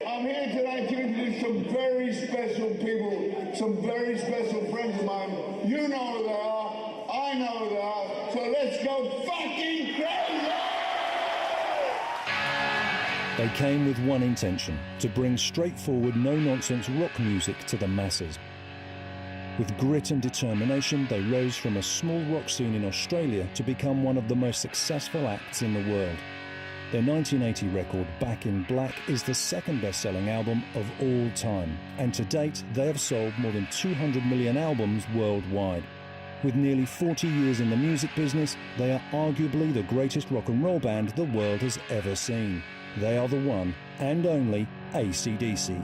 I'm here tonight to introduce some very special people, some very special friends of mine. You know who they are, I know who they are, so let's go fucking crazy! They came with one intention, to bring straightforward, no-nonsense rock music to the masses. With grit and determination, they rose from a small rock scene in Australia to become one of the most successful acts in the world. Their 1980 record, Back in Black, is the second best-selling album of all time, and to date, they have sold more than 200 million albums worldwide. With nearly 40 years in the music business, they are arguably the greatest rock and roll band the world has ever seen. They are the one and only AC/DC.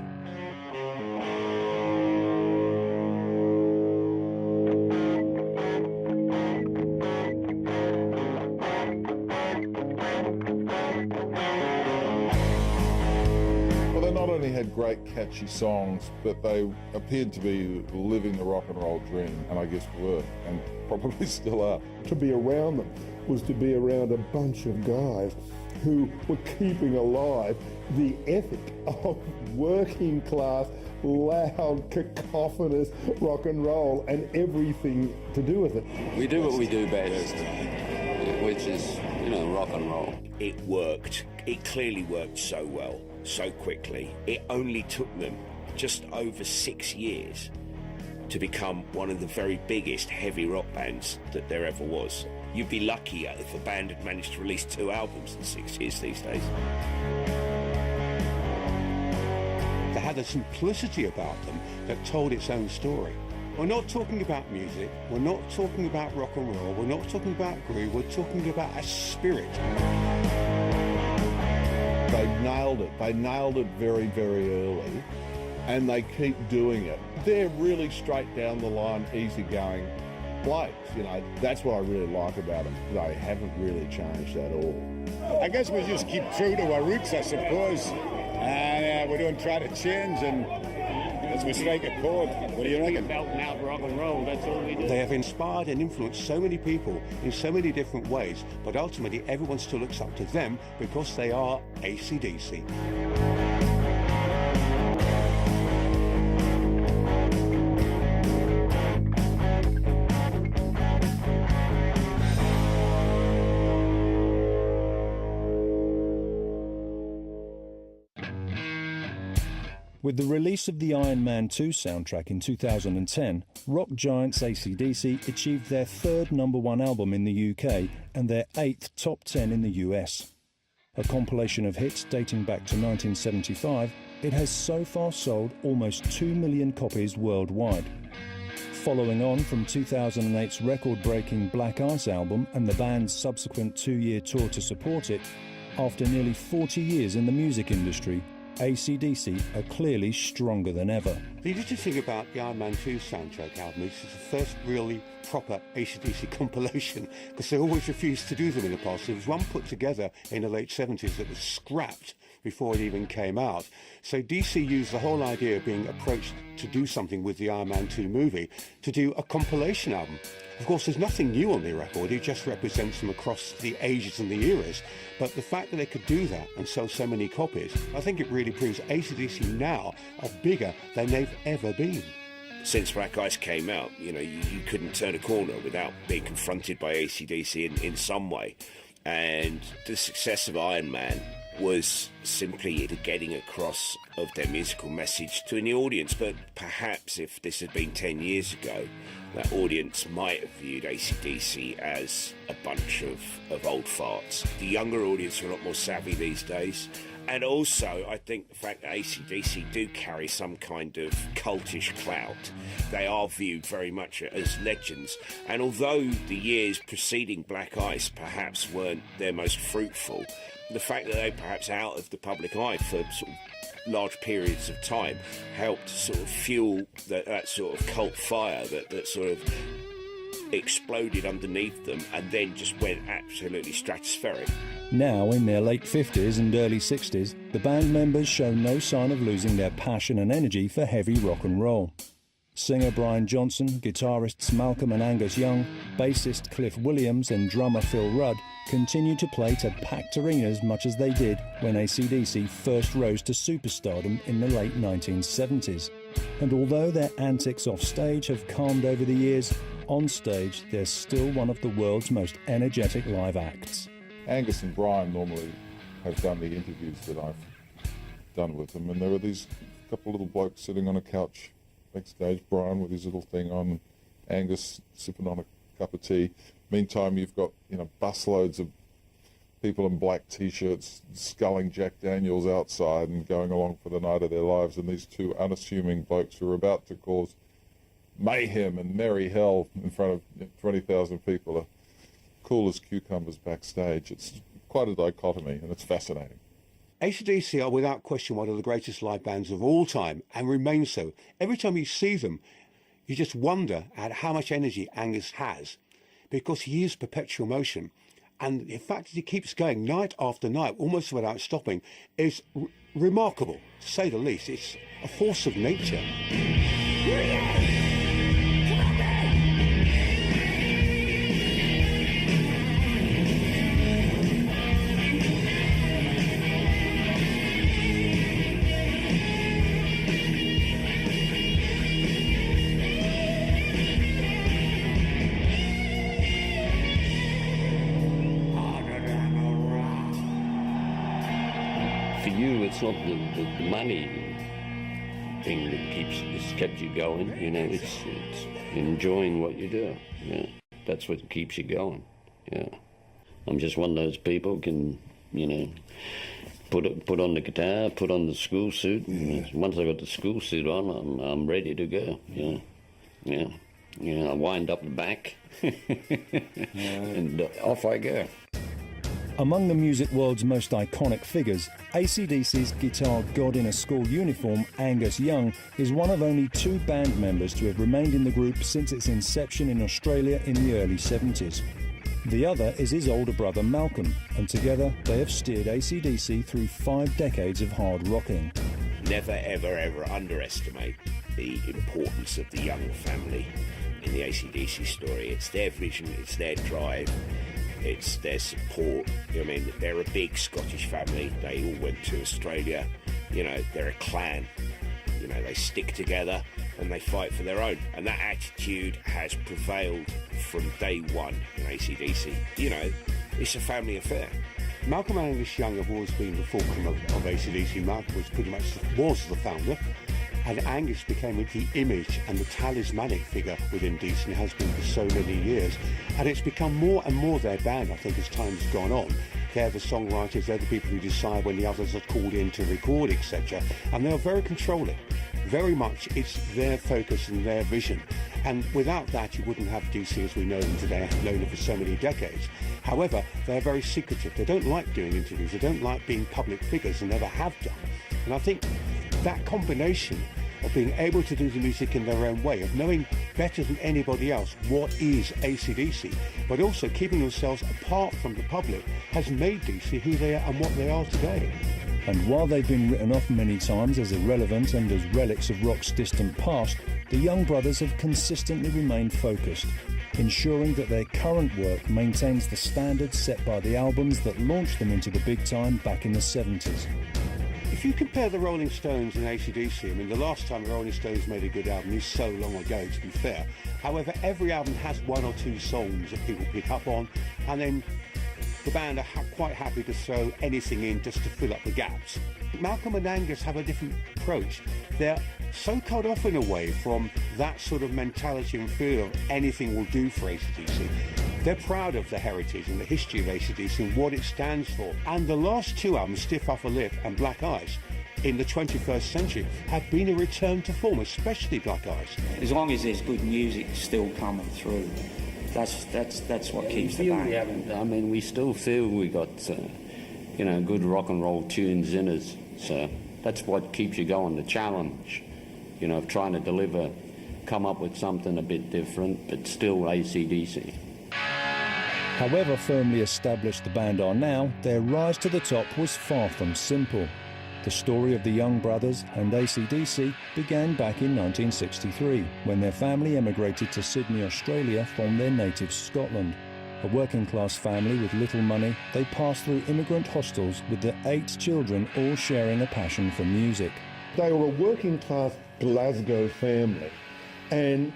Had great catchy songs, but they appeared to be living the rock and roll dream, and I guess were, and probably still are. To be around them was to be around a bunch of guys who were keeping alive the ethic of working class, loud, cacophonous rock and roll and everything to do with it. We do what we do best, which is, rock and roll. It worked. It clearly worked so well, so quickly. It only took them just over 6 years to become one of the very biggest heavy rock bands that there ever was. You'd be lucky if a band had managed to release 2 albums in 6 years these days. They had a simplicity about them that told its own story. We're not talking about music, we're not talking about rock and roll, we're not talking about groove, we're talking about a spirit. They nailed it. They nailed it very, very early, and they keep doing it. They're really straight down the line, easygoing blokes. That's what I really like about them. They haven't really changed at all. I guess we just keep true to our roots, I suppose, and we don't try to change, and as we strike a chord. What do you reckon? Belting out rock and roll, that's all we do. They have inspired and influenced so many people in so many different ways, but ultimately everyone still looks up to them because they are AC/DC. With the release of the Iron Man 2 soundtrack in 2010, rock giants AC/DC achieved their 3rd #1 album in the UK and their 8th top 10 in the US. A compilation of hits dating back to 1975, it has so far sold almost 2 million copies worldwide. Following on from 2008's record-breaking Black Ice album and the band's subsequent 2-year tour to support it, after nearly 40 years in the music industry, AC/DC are clearly stronger than ever. The interesting thing about the Iron Man 2 soundtrack album is it's the first really proper AC/DC compilation, because they always refused to do them in the past. There was one put together in the late 70s that was scrapped before it even came out. So DC used the whole idea of being approached to do something with the Iron Man 2 movie to do a compilation album. Of course, there's nothing new on the record, it just represents them across the ages and the eras. But the fact that they could do that and sell so many copies, I think it really proves AC/DC now are bigger than they've ever been. Since Black Ice came out, you couldn't turn a corner without being confronted by AC/DC in some way. And the success of Iron Man was simply the getting across of their musical message to a new audience. But perhaps if this had been 10 years ago, that audience might have viewed AC/DC as a bunch of old farts. The younger audience are a lot more savvy these days. And also, I think the fact that AC/DC do carry some kind of cultish clout, they are viewed very much as legends. And although the years preceding Black Ice perhaps weren't their most fruitful, the fact that they perhaps out of the public eye for sort of large periods of time helped sort of fuel that sort of cult fire that sort of exploded underneath them and then just went absolutely stratospheric. Now, in their late 50s and early 60s, the band members show no sign of losing their passion and energy for heavy rock and roll. Singer Brian Johnson, guitarists Malcolm and Angus Young, bassist Cliff Williams and drummer Phil Rudd continue to play to packed arenas much as they did when AC/DC first rose to superstardom in the late 1970s. And although their antics off stage have calmed over the years, on stage they're still one of the world's most energetic live acts. Angus and Brian normally have done the interviews that I've done with them, and there were these couple little blokes sitting on a couch backstage, Brian with his little thing on, Angus sipping on a cup of tea. Meantime, you've got, busloads of people in black T-shirts sculling Jack Daniels outside and going along for the night of their lives, and these two unassuming blokes who are about to cause mayhem and merry hell in front of 20,000 people are cool as cucumbers backstage. It's quite a dichotomy, and it's fascinating. AC/DC are without question one of the greatest live bands of all time, and remain so. Every time you see them, you just wonder at how much energy Angus has, because he is perpetual motion. And the fact that he keeps going night after night, almost without stopping, is remarkable, to say the least. It's a force of nature. For you, it's not the money thing that kept you going. It's enjoying what you do. Yeah, that's what keeps you going. Yeah, I'm just one of those people who can, put on the guitar, put on the school suit. And once I got the school suit on, I'm ready to go. Yeah. I wind up the back, and off I go. Among the music world's most iconic figures, AC/DC's guitar god in a school uniform, Angus Young, is one of only two band members to have remained in the group since its inception in Australia in the early 70s. The other is his older brother Malcolm, and together they have steered AC/DC through 5 decades of hard rocking. Never, ever, ever underestimate the importance of the Young family in the AC/DC story. It's their vision, it's their drive, it's their support. They're a big Scottish family. They all went to Australia. They're a clan. They stick together and they fight for their own. And that attitude has prevailed from day one in AC/DC. It's a family affair. Malcolm and Angus Young have always been the fulcrum of AC/DC. Malcolm was pretty much the founder, and Angus became the image and the talismanic figure within DC, and has been for so many years. And it's become more and more their band, I think, as time's gone on. They're the songwriters, they're the people who decide when the others are called in to record, etc. And they're very controlling. Very much it's their focus and their vision. And without that, you wouldn't have DC as we know them today, have known it for so many decades. However, they're very secretive. They don't like doing interviews. They don't like being public figures, and never have done. And I think that combination of being able to do the music in their own way, of knowing better than anybody else what is AC/DC, but also keeping themselves apart from the public, has made DC who they are and what they are today. And while they've been written off many times as irrelevant and as relics of rock's distant past, the Young brothers have consistently remained focused, ensuring that their current work maintains the standards set by the albums that launched them into the big time back in the 70s. If you compare the Rolling Stones and AC/DC, the last time the Rolling Stones made a good album is so long ago, to be fair. However, every album has one or two songs that people pick up on, and then the band are quite happy to throw anything in just to fill up the gaps. Malcolm and Angus have a different approach. They're so cut off in a way from that sort of mentality and feel of anything will do for AC/DC. They're proud of the heritage and the history of AC/DC and what it stands for. And the last two albums, Stiff Upper Lip and Black Ice, in the 21st century, have been a return to form, especially Black Ice. As long as there's good music still coming through, that's what keeps the band. We still feel we got, good rock and roll tunes in us. So that's what keeps you going, the challenge, of trying to come up with something a bit different, but still AC/DC. However firmly established the band are now, their rise to the top was far from simple. The story of the Young Brothers and AC/DC began back in 1963, when their family emigrated to Sydney, Australia from their native Scotland. A working-class family with little money, they passed through immigrant hostels with their 8 children all sharing a passion for music. They were a working-class Glasgow family, and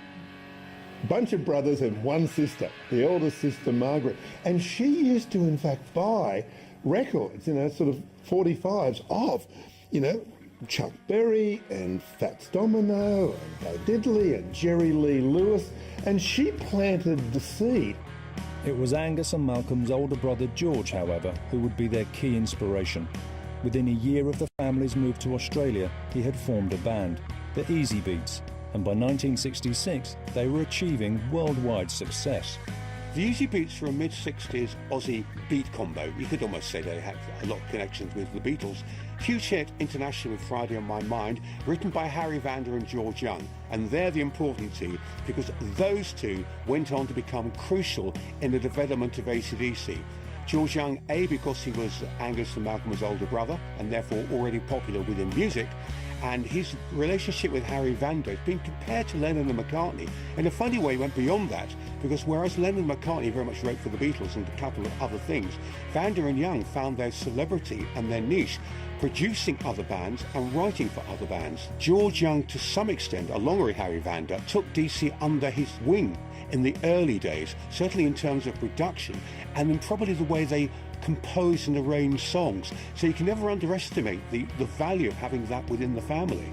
a bunch of brothers and one sister, the eldest sister Margaret, and she used to in fact buy records, sort of 45s of, Chuck Berry and Fats Domino and Bo Diddley and Jerry Lee Lewis, and she planted the seed. It was Angus and Malcolm's older brother George, however, who would be their key inspiration. Within a year of the family's move to Australia, he had formed a band, the Easy Beats, and by 1966 they were achieving worldwide success. The Easy Beats were a mid-60s Aussie beat combo. You could almost say they had a lot of connections with the Beatles. Huge hit internationally with Friday on My Mind, written by Harry Vander and George Young. And they're the important two, because those two went on to become crucial in the development of AC/DC. George Young, A, because he was Angus and Malcolm's older brother, and therefore already popular within music, and his relationship with Harry Vander has been compared to Lennon and McCartney. In a funny way, went beyond that, because whereas Lennon and McCartney very much wrote for the Beatles and a couple of other things, Vander and Young found their celebrity and their niche producing other bands and writing for other bands. George Young, to some extent, along with Harry Vander, took DC under his wing in the early days, certainly in terms of production, and in probably the way they compose and arrange songs. So you can never underestimate the value of having that within the family.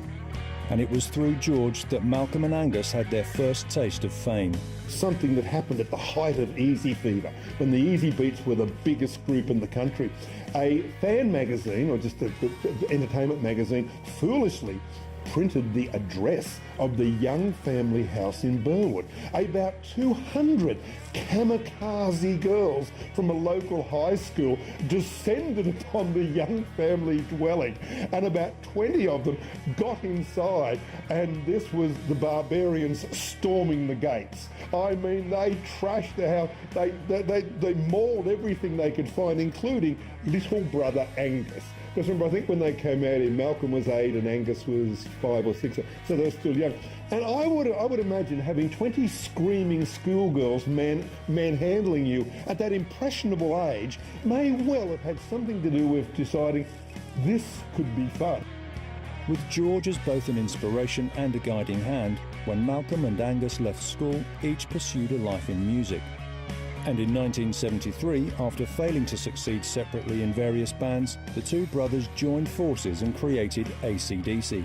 And it was through George that Malcolm and Angus had their first taste of fame. Something that happened at the height of Easy Fever, when the Easy Beats were the biggest group in the country. A fan magazine, or just the entertainment magazine, foolishly printed the address of the Young family house in Burwood. About 200 kamikaze girls from a local high school descended upon the Young family dwelling, and about 20 of them got inside, and this was the barbarians storming the gates. I mean, they trashed the house. They mauled everything they could find, including little brother Angus. Because remember, I think when they came out here, Malcolm was 8 and Angus was 5 or 6, so they were still young. And I would imagine having 20 screaming schoolgirls manhandling you at that impressionable age may well have had something to do with deciding this could be fun. With George as both an inspiration and a guiding hand, when Malcolm and Angus left school, each pursued a life in music. And in 1973, after failing to succeed separately in various bands, the two brothers joined forces and created AC/DC.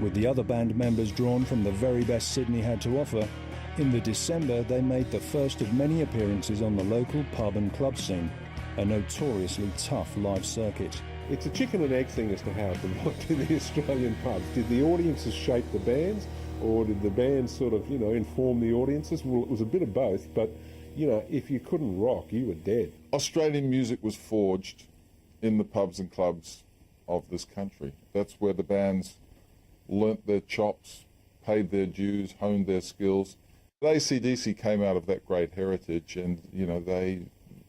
With the other band members drawn from the very best Sydney had to offer, in the December they made the first of many appearances on the local pub and club scene, a notoriously tough live circuit. It's a chicken and egg thing as to how it developed in the Australian pubs. Did the audiences shape the bands, or did the bands sort of, inform the audiences? Well, it was a bit of both, but if you couldn't rock, you were dead. Australian music was forged in the pubs and clubs of this country. That's where the bands learnt their chops, paid their dues, honed their skills. AC/DC came out of that great heritage, and, they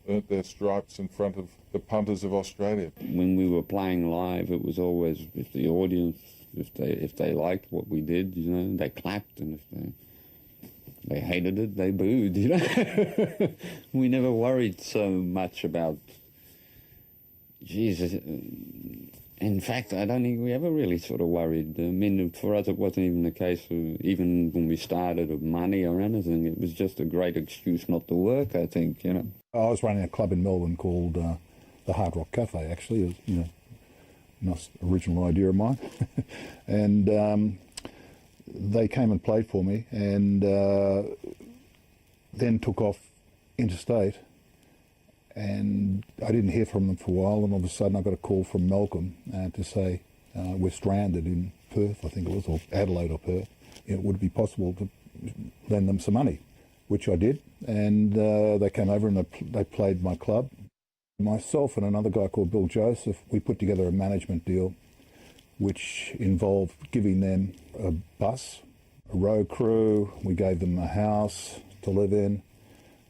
earned their stripes in front of the punters of Australia. When we were playing live, it was always with the audience. If they liked what we did, they clapped, and if they hated it, they booed, We never worried so much about, Jesus. In fact, I don't think we ever really sort of worried. I mean, for us, it wasn't even a case of, even when we started, of money or anything. It was just a great excuse not to work, I think, I was running a club in Melbourne called the Hard Rock Cafe, actually. It was, nice original idea of mine. And they came and played for me, and then took off interstate, and I didn't hear from them for a while, and all of a sudden I got a call from Malcolm to say we're stranded in Perth, I think it was, or Adelaide or Perth. Would it be possible to lend them some money? Which I did, and they came over and they played my club. Myself and another guy called Bill Joseph, we put together a management deal which involved giving them a bus, a road crew, we gave them a house to live in,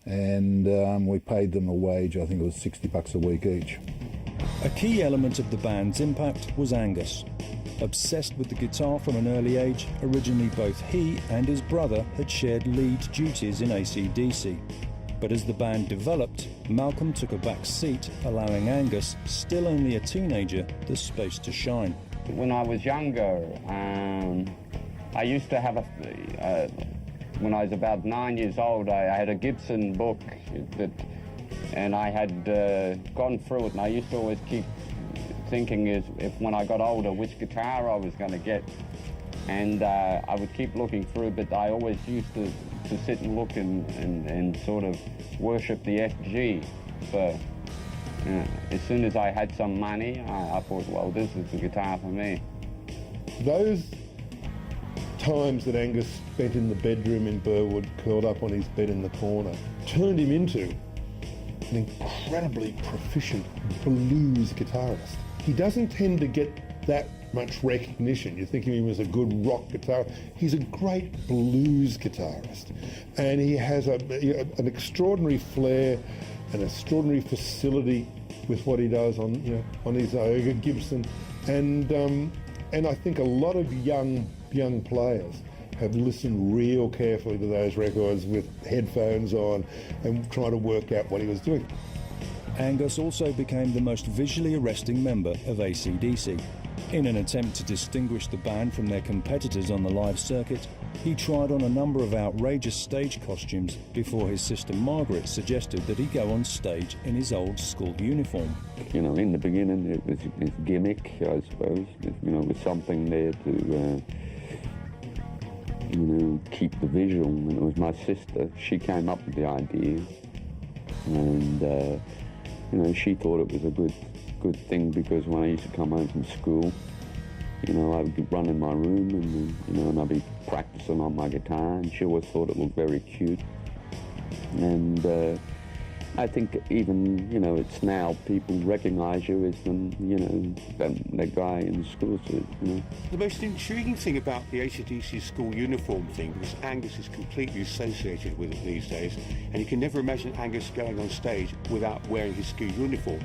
and we paid them a wage, I think it was $60 a week each. A key element of the band's impact was Angus. Obsessed with the guitar from an early age, originally both he and his brother had shared lead duties in AC/DC. But as the band developed, Malcolm took a back seat, allowing Angus, still only a teenager, the space to shine. When I was younger, I used to have when I was about 9 years old, I had a Gibson book and I had gone through it, and I used to always keep thinking if when I got older which guitar I was going to get, and I would keep looking through, but I always used to sit and look and sort of worship the FG. So as soon as I had some money, I thought, well, this is the guitar for me. Those times that Angus spent in the bedroom in Burwood, curled up on his bed in the corner, turned him into an incredibly proficient blues guitarist. He doesn't tend to get that much recognition. You think of him as a good rock guitarist. He's a great blues guitarist, and he has an extraordinary flair, an extraordinary facility with what he does on his Gibson, and I think a lot of young players have listened real carefully to those records with headphones on and trying to work out what he was doing. Angus also became the most visually arresting member of AC/DC. In an attempt to distinguish the band from their competitors on the live circuit, he tried on a number of outrageous stage costumes before his sister Margaret suggested that he go on stage in his old school uniform. You know, in the beginning it was his gimmick, I suppose. It was something there to keep the visual, and it was my sister. She came up with the idea, and she thought it was a good thing, because when I used to come home from school, I would run in my room and I'd be practicing on my guitar, and she always thought it looked very cute. And I think even, it's now people recognise you as that guy in the school suit, The most intriguing thing about the AC/DC school uniform thing, because Angus is completely associated with it these days, and you can never imagine Angus going on stage without wearing his school uniform.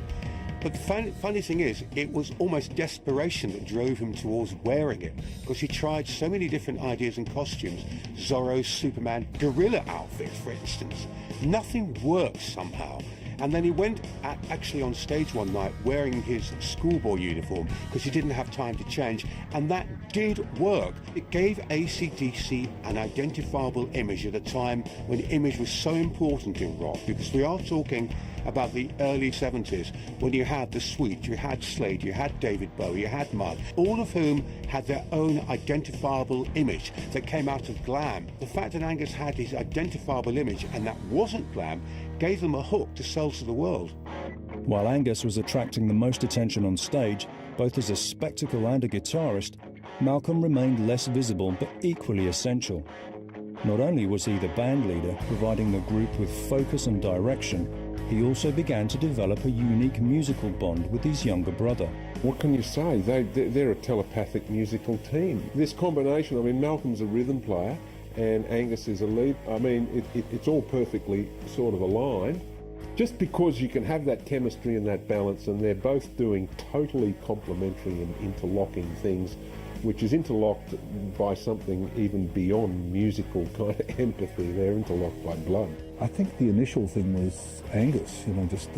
But the funny thing is, it was almost desperation that drove him towards wearing it, because he tried so many different ideas and costumes. Zorro, Superman, gorilla outfits, for instance. Nothing worked somehow. And then he went actually on stage one night wearing his schoolboy uniform because he didn't have time to change, and that did work. It gave AC/DC an identifiable image at a time when image was so important in rock, because we are talking about the early 70s, when you had the Sweet, you had Slade, you had David Bowie, you had Mud, all of whom had their own identifiable image that came out of glam. The fact that Angus had his identifiable image and that wasn't glam gave them a hook to sell to the world. While Angus was attracting the most attention on stage, both as a spectacle and a guitarist, Malcolm remained less visible but equally essential. Not only was he the band leader, providing the group with focus and direction, he also began to develop a unique musical bond with his younger brother. What can you say? They're a telepathic musical team. This combination, Malcolm's a rhythm player and Angus is a lead. It's all perfectly sort of aligned. Just because you can have that chemistry and that balance, and they're both doing totally complementary and interlocking things, which is interlocked by something even beyond musical kind of empathy. They're interlocked by blood. I think the initial thing was Angus, just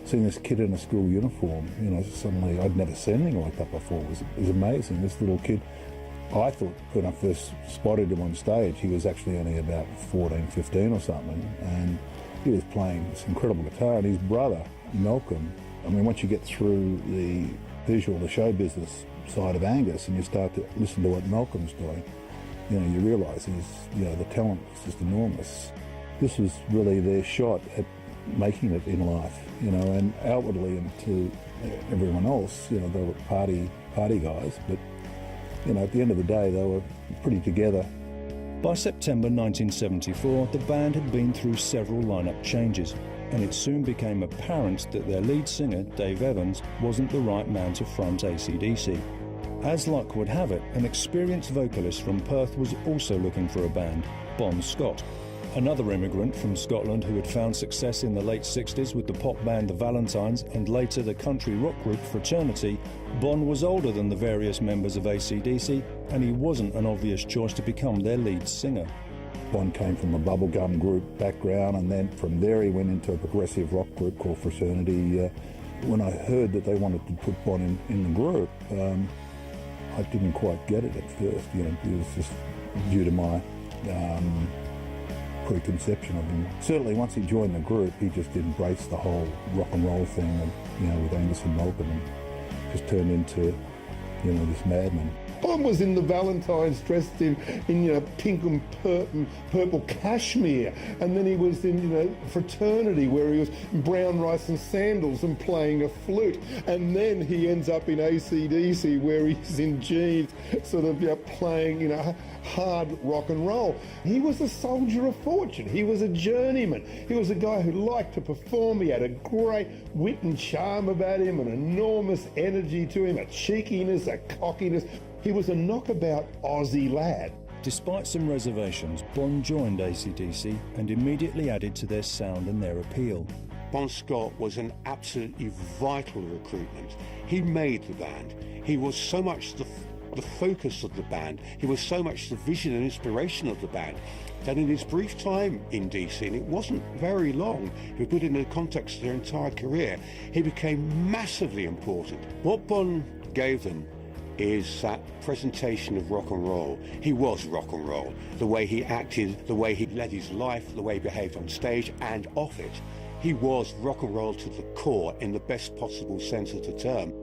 seeing this kid in a school uniform, suddenly I'd never seen anything like that before. It was amazing. This little kid, I thought when I first spotted him on stage, he was actually only about 14, 15 or something, and he was playing this incredible guitar. And his brother, Malcolm, once you get through the visual, the show business side of Angus, and you start to listen to what Malcolm's doing, you realise the talent is just enormous. This was really their shot at making it in life, and outwardly and to everyone else, they were party guys, but, at the end of the day, they were pretty together. By September 1974, the band had been through several lineup changes, and it soon became apparent that their lead singer, Dave Evans, wasn't the right man to front AC/DC. As luck would have it, an experienced vocalist from Perth was also looking for a band, Bon Scott. Another immigrant from Scotland who had found success in the late 60s with the pop band The Valentines and later the country rock group Fraternity, Bon was older than the various members of AC/DC, and he wasn't an obvious choice to become their lead singer. Bon came from a bubblegum group background, and then from there he went into a progressive rock group called Fraternity. When I heard that they wanted to put Bon in the group, I didn't quite get it at first. It was just due to my preconception of him. Certainly once he joined the group, he just embraced the whole rock and roll thing, with Angus and Malcolm, and just turned into, this madman. Bon was in the Valentines dressed in pink and purple cashmere, and then he was in Fraternity where he was in brown rice and sandals and playing a flute, and then he ends up in AC/DC where he's in jeans, sort of playing hard rock and roll. He was a soldier of fortune. He was a journeyman. He was a guy who liked to perform. He had a great wit and charm about him, an enormous energy to him, a cheekiness, a cockiness. He was a knockabout Aussie lad. Despite some reservations, Bon joined AC/DC and immediately added to their sound and their appeal. Bon Scott was an absolutely vital recruitment. He made the band. He was so much the focus of the band. He was so much the vision and inspiration of the band that in his brief time in DC, and it wasn't very long, if we put it in the context of their entire career, he became massively important. What Bon gave them is that presentation of rock and roll. He was rock and roll. The way he acted, the way he led his life, the way he behaved on stage and off it. He was rock and roll to the core in the best possible sense of the term.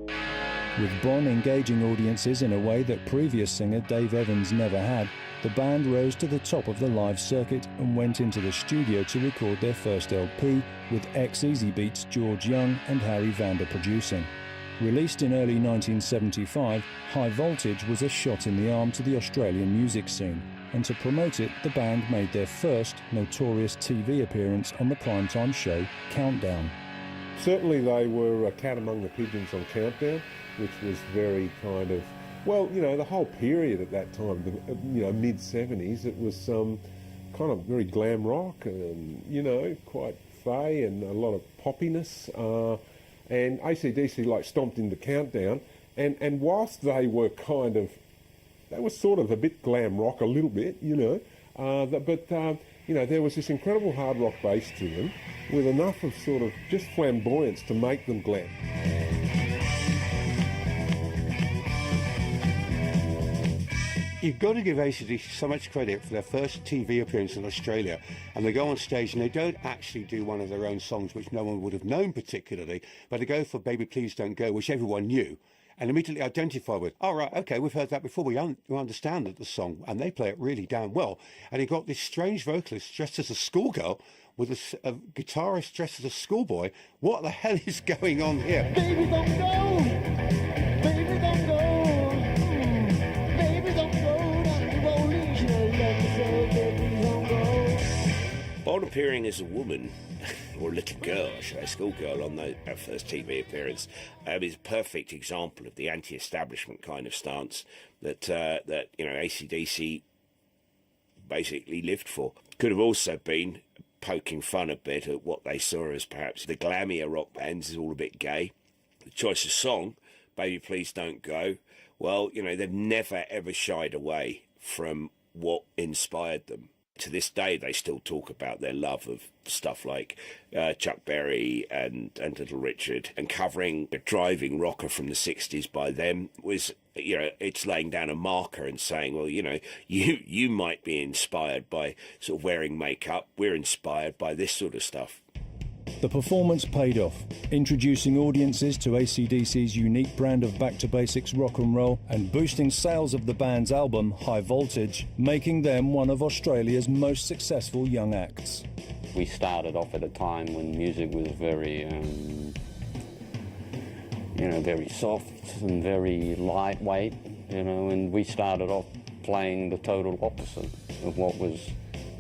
With Bon engaging audiences in a way that previous singer Dave Evans never had, the band rose to the top of the live circuit and went into the studio to record their first LP with ex-Easy Beats George Young and Harry Vander producing. Released in early 1975, High Voltage was a shot in the arm to the Australian music scene, and to promote it, the band made their first notorious TV appearance on the primetime show Countdown. Certainly they were a cat among the pigeons on Countdown, which was very kind of, the whole period at that time, mid-70s, it was kind of very glam rock and, quite fey and a lot of poppiness. And AC/DC stomped into Countdown, and whilst they were they were sort of a bit glam rock, a little bit, but there was this incredible hard rock base to them, with enough of sort of just flamboyance to make them glam. You've got to give AC/DC so much credit for their first TV appearance in Australia, and they go on stage and they don't actually do one of their own songs, which no one would have known particularly, but they go for Baby Please Don't Go, which everyone knew, and immediately identify with, oh right, okay, we've heard that before, we understand that the song, and they play it really damn well. And you've got this strange vocalist dressed as a schoolgirl with a guitarist dressed as a schoolboy. What the hell is going on here? Baby don't go, baby don't go. Bon appearing as a woman, or a little girl, a schoolgirl on that first TV appearance, is a perfect example of the anti-establishment kind of stance that AC/DC basically lived for. Could have also been poking fun a bit at what they saw as perhaps the glammier rock bands is all a bit gay. The choice of song, Baby Please Don't Go, well, they've never ever shied away from what inspired them. To this day, they still talk about their love of stuff like Chuck Berry and Little Richard, and covering a driving rocker from the 60s by them was, it's laying down a marker and saying, well, you might be inspired by sort of wearing makeup. We're inspired by this sort of stuff. The performance paid off, introducing audiences to AC/DC's unique brand of back-to-basics rock and roll and boosting sales of the band's album, High Voltage, making them one of Australia's most successful young acts. We started off at a time when music was very, very soft and very lightweight, and we started off playing the total opposite of what was,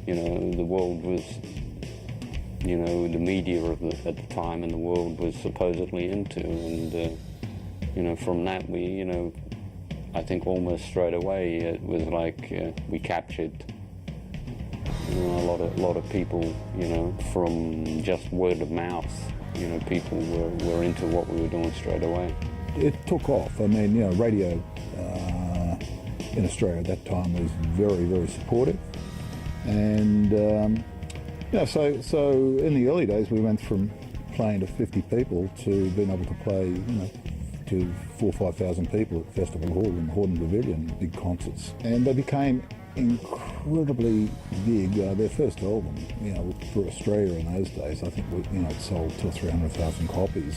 the world was... the media at the time and the world was supposedly into, and from that we, I think almost straight away it was like we captured A lot of people, from just word of mouth, people were into what we were doing straight away. It took off. I mean, radio in Australia at that time was very, very supportive. And, so in the early days we went from playing to 50 people to being able to play, to 4,000 or 5,000 people at Festival Hall and Hordern Pavilion, big concerts. And they became incredibly big. Their first album, for Australia in those days, I think it sold 200,000 or 300,000 copies,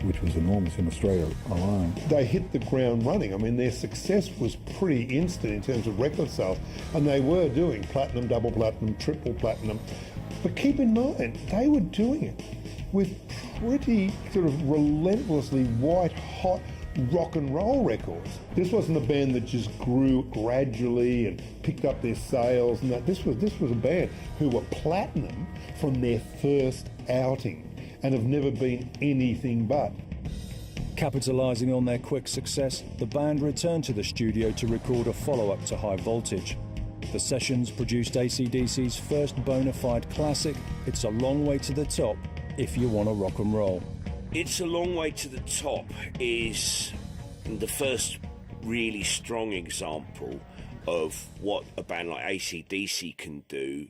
which was enormous in Australia alone. They hit the ground running. I mean, their success was pretty instant in terms of record sales, and they were doing platinum, double platinum, triple platinum. But keep in mind, they were doing it with pretty sort of relentlessly white-hot rock and roll records. This wasn't a band that just grew gradually and picked up their sales. And this was a band who were platinum from their first outing and have never been anything but. Capitalising on their quick success, the band returned to the studio to record a follow-up to High Voltage. The sessions produced AC/DC's first bona fide classic, It's a Long Way to the Top if you want to rock and roll. It's a Long Way to the Top is the first really strong example of what a band like AC/DC can do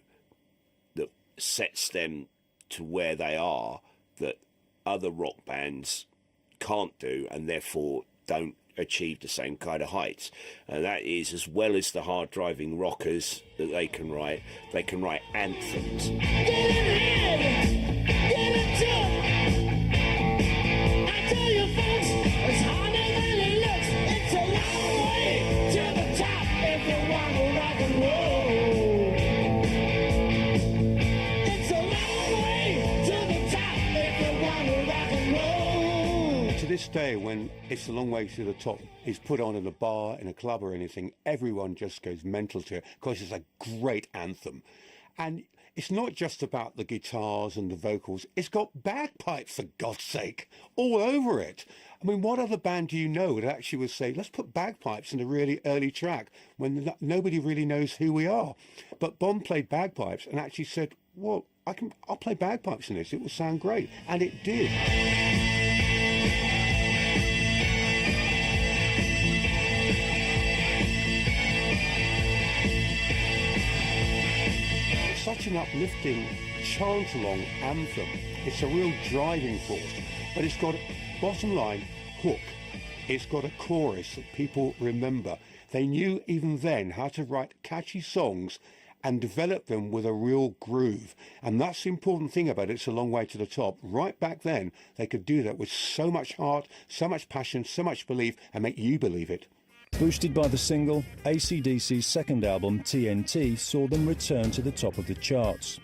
that sets them to where they are, that other rock bands can't do and therefore don't achieve the same kind of heights. And that is, as well as the hard driving rockers that they can write anthems. To this day, when It's a Long Way to the Top is put on in a bar, in a club or anything, everyone just goes mental to it because it's a great anthem. And it's not just about the guitars and the vocals, it's got bagpipes, for God's sake, all over it. I mean, what other band do you know that actually would say, let's put bagpipes in a really early track when nobody really knows who we are? But Bond played bagpipes and actually said, well, I'll play bagpipes in this, it will sound great. And it did. Such an uplifting chant-along anthem. It's a real driving force, but it's got, bottom line, hook. It's got a chorus that people remember. They knew even then how to write catchy songs and develop them with a real groove. And that's the important thing about It's a Long Way to the Top. Right back then, they could do that with so much heart, so much passion, so much belief, and make you believe it. Boosted by the single, AC/DC's second album, TNT, saw them return to the top of the charts.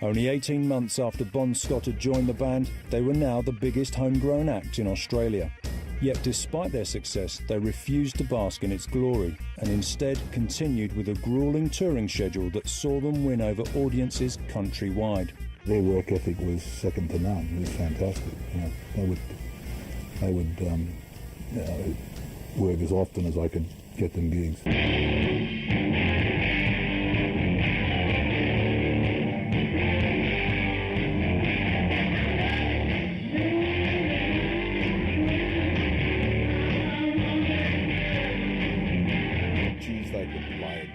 Only 18 months after Bon Scott had joined the band, they were now the biggest homegrown act in Australia. Yet despite their success, they refused to bask in its glory and instead continued with a gruelling touring schedule that saw them win over audiences countrywide. Their work ethic was second to none. It was fantastic. They would work as often as I could get them gigs. They could play it.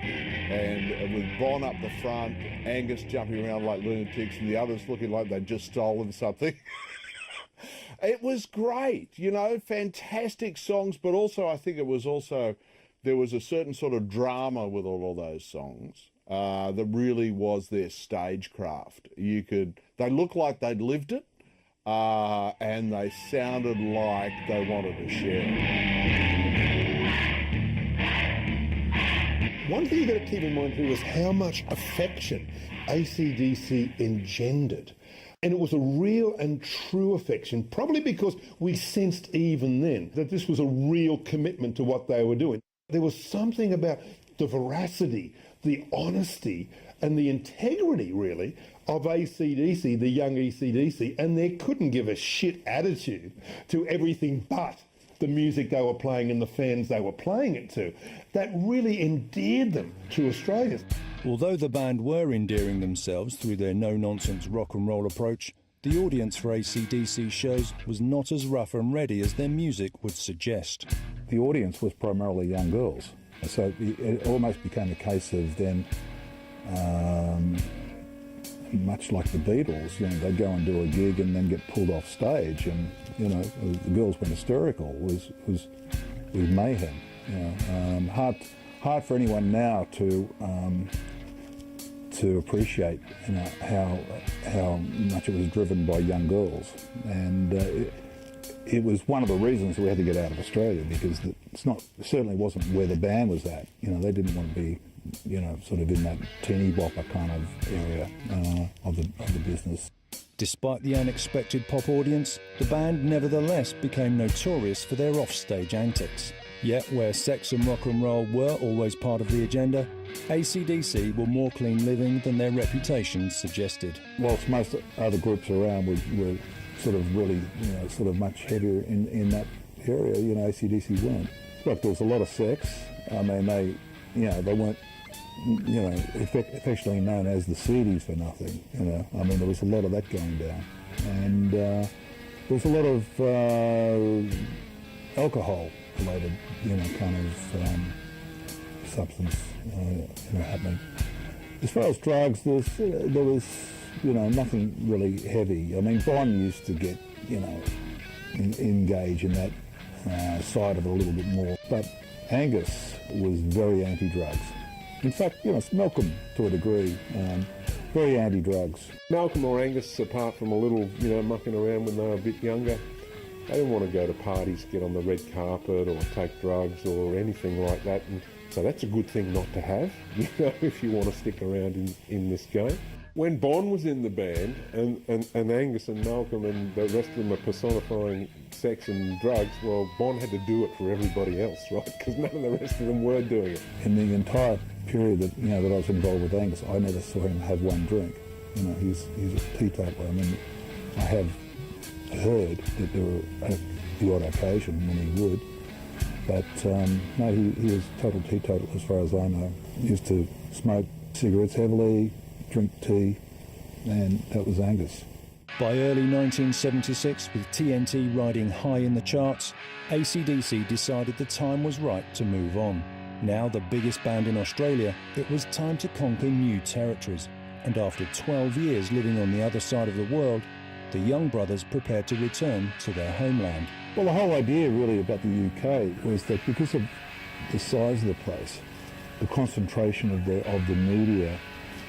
And with Bon up the front, Angus jumping around like lunatics, and the others looking like they'd just stolen something. It was great, fantastic songs, but also I think there was a certain sort of drama with all of those songs that really was their stagecraft. They looked like they'd lived it, and they sounded like they wanted to share it. One thing you've got to keep in mind too is how much affection AC/DC engendered. And it was a real and true affection, probably because we sensed even then that this was a real commitment to what they were doing. There was something about the veracity, the honesty, and the integrity, really, of AC/DC, the young AC/DC, and they couldn't give a shit attitude to everything but the music they were playing and the fans they were playing it to. That really endeared them to Australia. Although the band were endearing themselves through their no-nonsense rock and roll approach, the audience for AC/DC shows was not as rough and ready as their music would suggest. The audience was primarily young girls, so it almost became a case of then, much like the Beatles, you know, they'd go and do a gig and then get pulled off stage, and you know, the girls went hysterical. Was mayhem. You know, hard for anyone now to appreciate, you know, how much it was driven by young girls, and it was one of the reasons we had to get out of Australia, because certainly wasn't where the band was at. You know, they didn't want to be, you know, sort of in that teeny bopper kind of area of the business. Despite the unexpected pop audience, the band nevertheless became notorious for their offstage antics. Yet where sex and rock and roll were always part of the agenda, AC/DC were more clean living than their reputation suggested. Whilst most other groups around were sort of really, you know, sort of much heavier in that area, you know, AC/DC weren't. Look, there was a lot of sex. I mean, they weren't, you know, affectionately known as the Seedies for nothing. You know, I mean, there was a lot of that going down, and there was a lot of alcohol-related, you know, kind of substance, you know, happening. As far as drugs, there was, you know, nothing really heavy. I mean, Bon used to get, you know, engage in that side of it a little bit more, but Angus was very anti-drugs. In fact, you know, Malcolm to a degree, very anti-drugs. Malcolm or Angus, apart from a little, you know, mucking around when they were a bit younger, they didn't want to go to parties, get on the red carpet or take drugs or anything like that. And so that's a good thing not to have, you know, if you want to stick around in this game. When Bon was in the band and Angus and Malcolm and the rest of them are personifying sex and drugs, well, Bon had to do it for everybody else, right? Because none of the rest of them were doing it. In the entire period that, you know, that I was involved with Angus, I never saw him have one drink. You know, he's a teetotaler. I mean, I have heard that there were the odd occasion when he would, but no, he was total teetotal as far as I know. He used to smoke cigarettes heavily, drink tea, and that was Angus. By early 1976, with TNT riding high in the charts, AC/DC decided the time was right to move on. Now the biggest band in Australia, it was time to conquer new territories, and after 12 years living on the other side of the world, the young brothers prepared to return to their homeland. Well, the whole idea really about the UK was that because of the size of the place, the concentration of the media,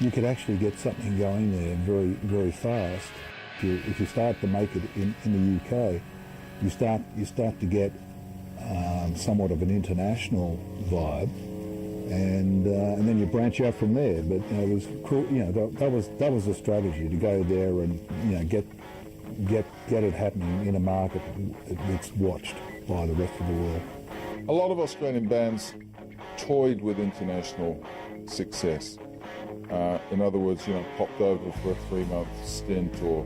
you could actually get something going there very, very fast. If you start to make it in the UK, you start to get somewhat of an international vibe, and then you branch out from there. But you know, it was cool. You know, that was the strategy, to go there and, you know, get it happening in a market that's watched by the rest of the world. A lot of Australian bands toyed with international success. In other words, you know, popped over for a 3-month stint, or,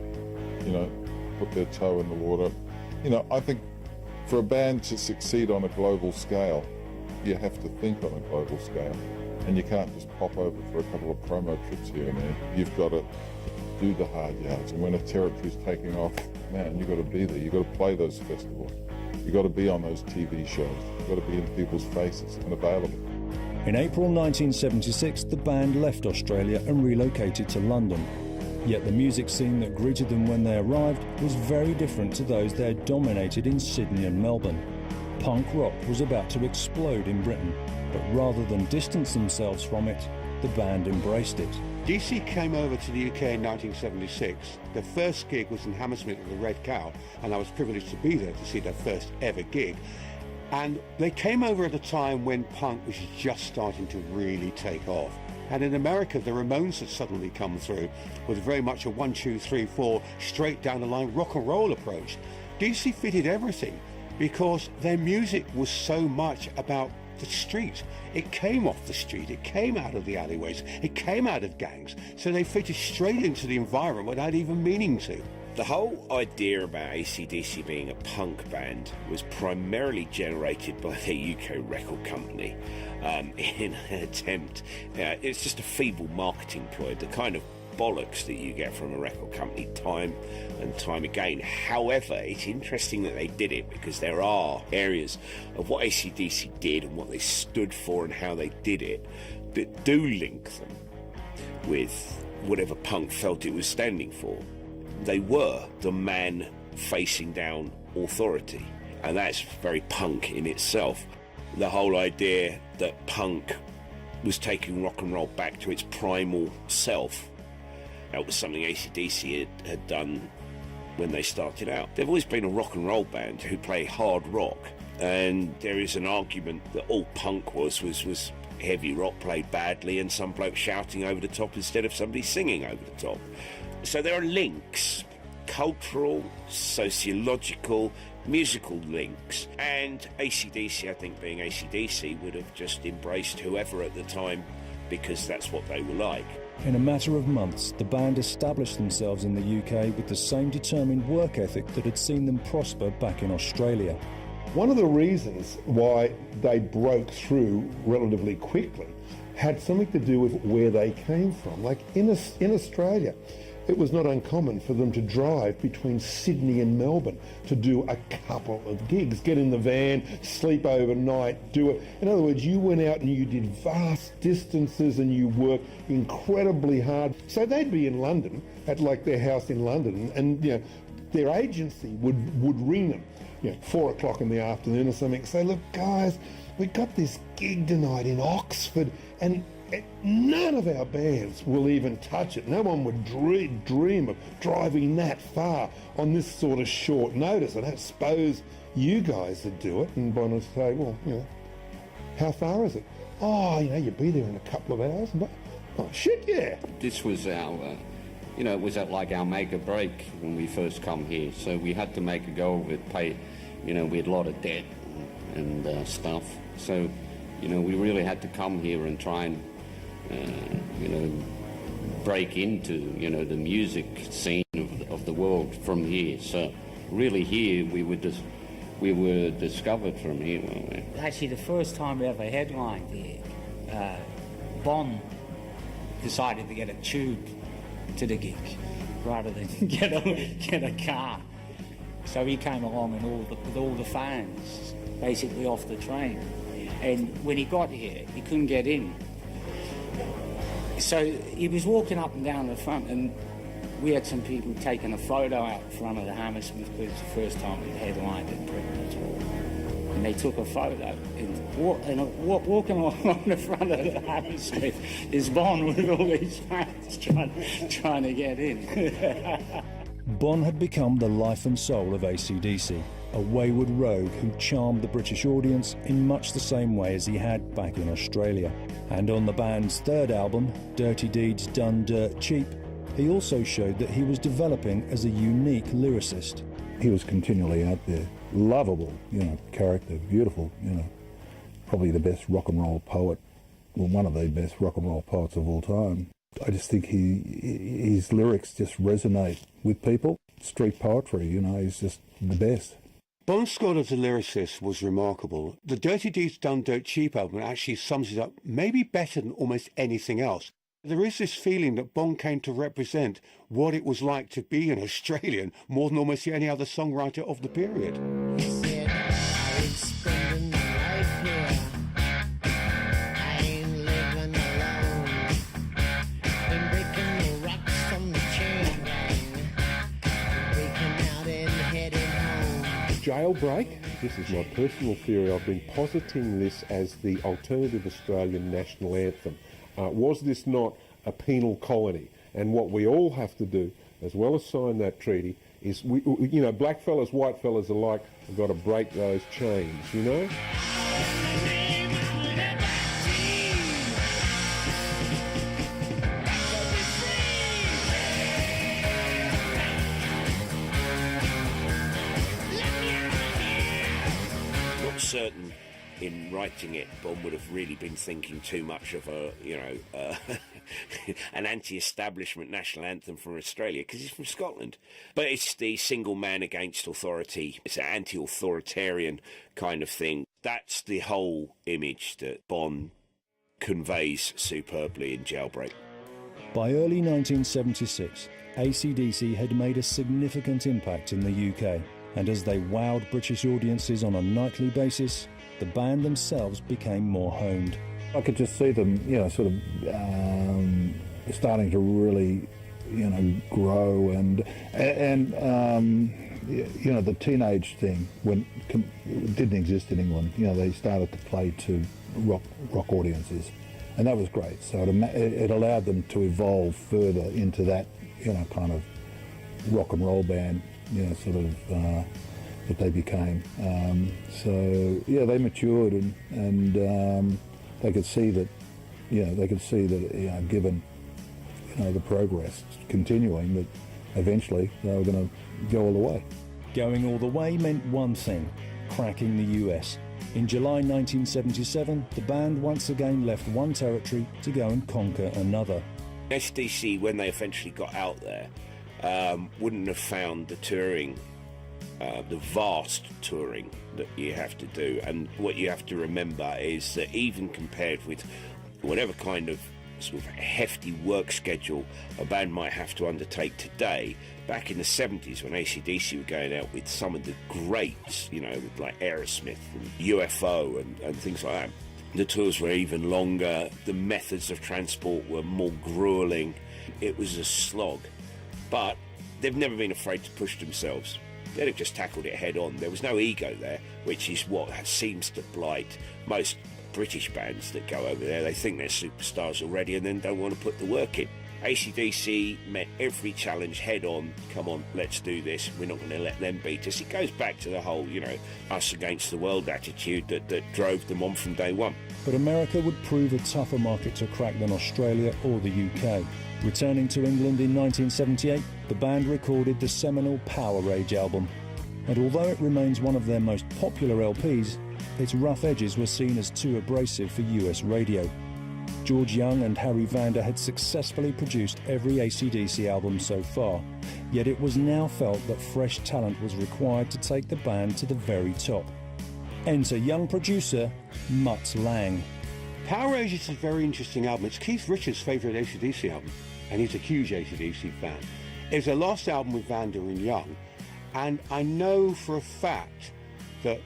you know, put their toe in the water. You know, I think for a band to succeed on a global scale, you have to think on a global scale, and you can't just pop over for a couple of promo trips here and there. You've got to do the hard yards, and when a territory's taking off, man, you've got to be there. You've got to play those festivals. You've got to be on those TV shows. You've got to be in people's faces and available. In April 1976, the band left Australia and relocated to London. Yet the music scene that greeted them when they arrived was very different to those they had dominated in Sydney and Melbourne. Punk rock was about to explode in Britain, but rather than distance themselves from it, the band embraced it. DC came over to the UK in 1976. Their first gig was in Hammersmith at the Red Cow, and I was privileged to be there to see their first ever gig. And they came over at a time when punk was just starting to really take off. And in America, the Ramones had suddenly come through with very much a 1, 2, 3, 4, straight down the line rock and roll approach. DC fitted everything because their music was so much about the street. It came off the street, it came out of the alleyways, it came out of gangs, so they fitted straight into the environment without even meaning to. The whole idea about AC/DC being a punk band was primarily generated by the UK record company in an attempt. It's just a feeble marketing ploy, the kind of bollocks that you get from a record company time and time again. However, it's interesting that they did it because there are areas of what AC/DC did and what they stood for and how they did it that do link them with whatever punk felt it was standing for. They were the man facing down authority, and that's very punk in itself. The whole idea that punk was taking rock and roll back to its primal self, that was something AC/DC had done when they started out. They've always been a rock and roll band who play hard rock, and there is an argument that all punk was heavy rock played badly and some bloke shouting over the top instead of somebody singing over the top. So there are links, cultural, sociological, musical links, and AC/DC, I think being AC/DC, would have just embraced whoever at the time because that's what they were like. In a matter of months, the band established themselves in the UK with the same determined work ethic that had seen them prosper back in Australia. One of the reasons why they broke through relatively quickly had something to do with where they came from. Like in Australia, it was not uncommon for them to drive between Sydney and Melbourne to do a couple of gigs, get in the van, sleep overnight, do it. In other words, you went out and you did vast distances and you worked incredibly hard. So they'd be in London, at like their house in London, and their agency would ring them, 4 o'clock in the afternoon or something, say, look guys, we got this gig tonight in Oxford, and none of our bands will even touch it. No one would dream of driving that far on this sort of short notice. I don't suppose you guys would do it. And Bon would say, well, how far is it? Oh, you'd be there in a couple of hours. Oh, shit, yeah. This was our, it was like our make or break when we first come here. So we had to make a go of it, pay, we had a lot of debt and stuff. So, we really had to come here and try and break into, the music scene of the world from here. So really here we were discovered from here, weren't we? Actually, the first time we ever headlined here, Bon decided to get a tube to the gig rather than get a car. So he came along with all the fans, basically off the train. And when he got here, he couldn't get in. So he was walking up and down the front, and we had some people taking a photo out front of the Hammersmith because it's the first time we headlined at Britain at all. And they took a photo, and walking along the front of the Hammersmith is Bon with all these fans trying to get in. Bon had become the life and soul of AC/DC, a wayward rogue who charmed the British audience in much the same way as he had back in Australia. And on the band's third album, Dirty Deeds Done Dirt Cheap, he also showed that he was developing as a unique lyricist. He was continually out there, lovable, character, beautiful, probably the best rock and roll poet, well, one of the best rock and roll poets of all time. I just think his lyrics just resonate with people. Street poetry, he's just the best. Bon Scott as a lyricist was remarkable. The Dirty Deeds Done Dirt Cheap album actually sums it up maybe better than almost anything else. There is this feeling that Bon came to represent what it was like to be an Australian more than almost any other songwriter of the period. He said, I ain't spending my life here. I ain't living alone. Been breaking the rocks from the chain gang. Breaking out and heading home. Jailbreak, this is my personal theory, I've been positing this as the alternative Australian national anthem. Was this not a penal colony? And what we all have to do, as well as sign that treaty, is, black fellas, white fellas alike, have got to break those chains, Not certain in writing it, Bon would have really been thinking too much of an anti-establishment national anthem from Australia, because he's from Scotland. But it's the single man against authority. It's an anti-authoritarian kind of thing. That's the whole image that Bon conveys superbly in Jailbreak. By early 1976, AC/DC had made a significant impact in the UK, and as they wowed British audiences on a nightly basis, the band themselves became more honed. I could just see them, sort of starting to really, grow and the teenage thing didn't exist in England. They started to play to rock audiences, and that was great. So it allowed them to evolve further into that, kind of rock and roll band, that they became. They matured and they could see that, given, the progress continuing, that eventually they were going to go all the way. Going all the way meant one thing: cracking the US. In July 1977, the band once again left one territory to go and conquer another. SDC, when they eventually got out there, wouldn't have found the touring, the vast touring that you have to do. And what you have to remember is that even compared with whatever kind of sort of hefty work schedule a band might have to undertake today, back in the 70s when AC/DC were going out with some of the greats, like Aerosmith and UFO and things like that, the tours were even longer, the methods of transport were more grueling. It was a slog. But they've never been afraid to push themselves. They'd have just tackled it head on. There was no ego there, which is what seems to blight most British bands that go over there. They think they're superstars already and then don't want to put the work in. AC/DC met every challenge head on. Come on, let's do this. We're not going to let them beat us. It goes back to the whole, us against the world attitude that drove them on from day one. But America would prove a tougher market to crack than Australia or the UK. Returning to England in 1978, the band recorded the seminal Power Rage album. And although it remains one of their most popular LPs, its rough edges were seen as too abrasive for US radio. George Young and Harry Vanda had successfully produced every AC/DC album so far, yet it was now felt that fresh talent was required to take the band to the very top. Enter young producer Mutt Lange. Power Rage is a very interesting album. It's Keith Richards' favourite AC/DC album, and he's a huge AC/DC fan. It's the last album with Vanda and Young, and I know for a fact that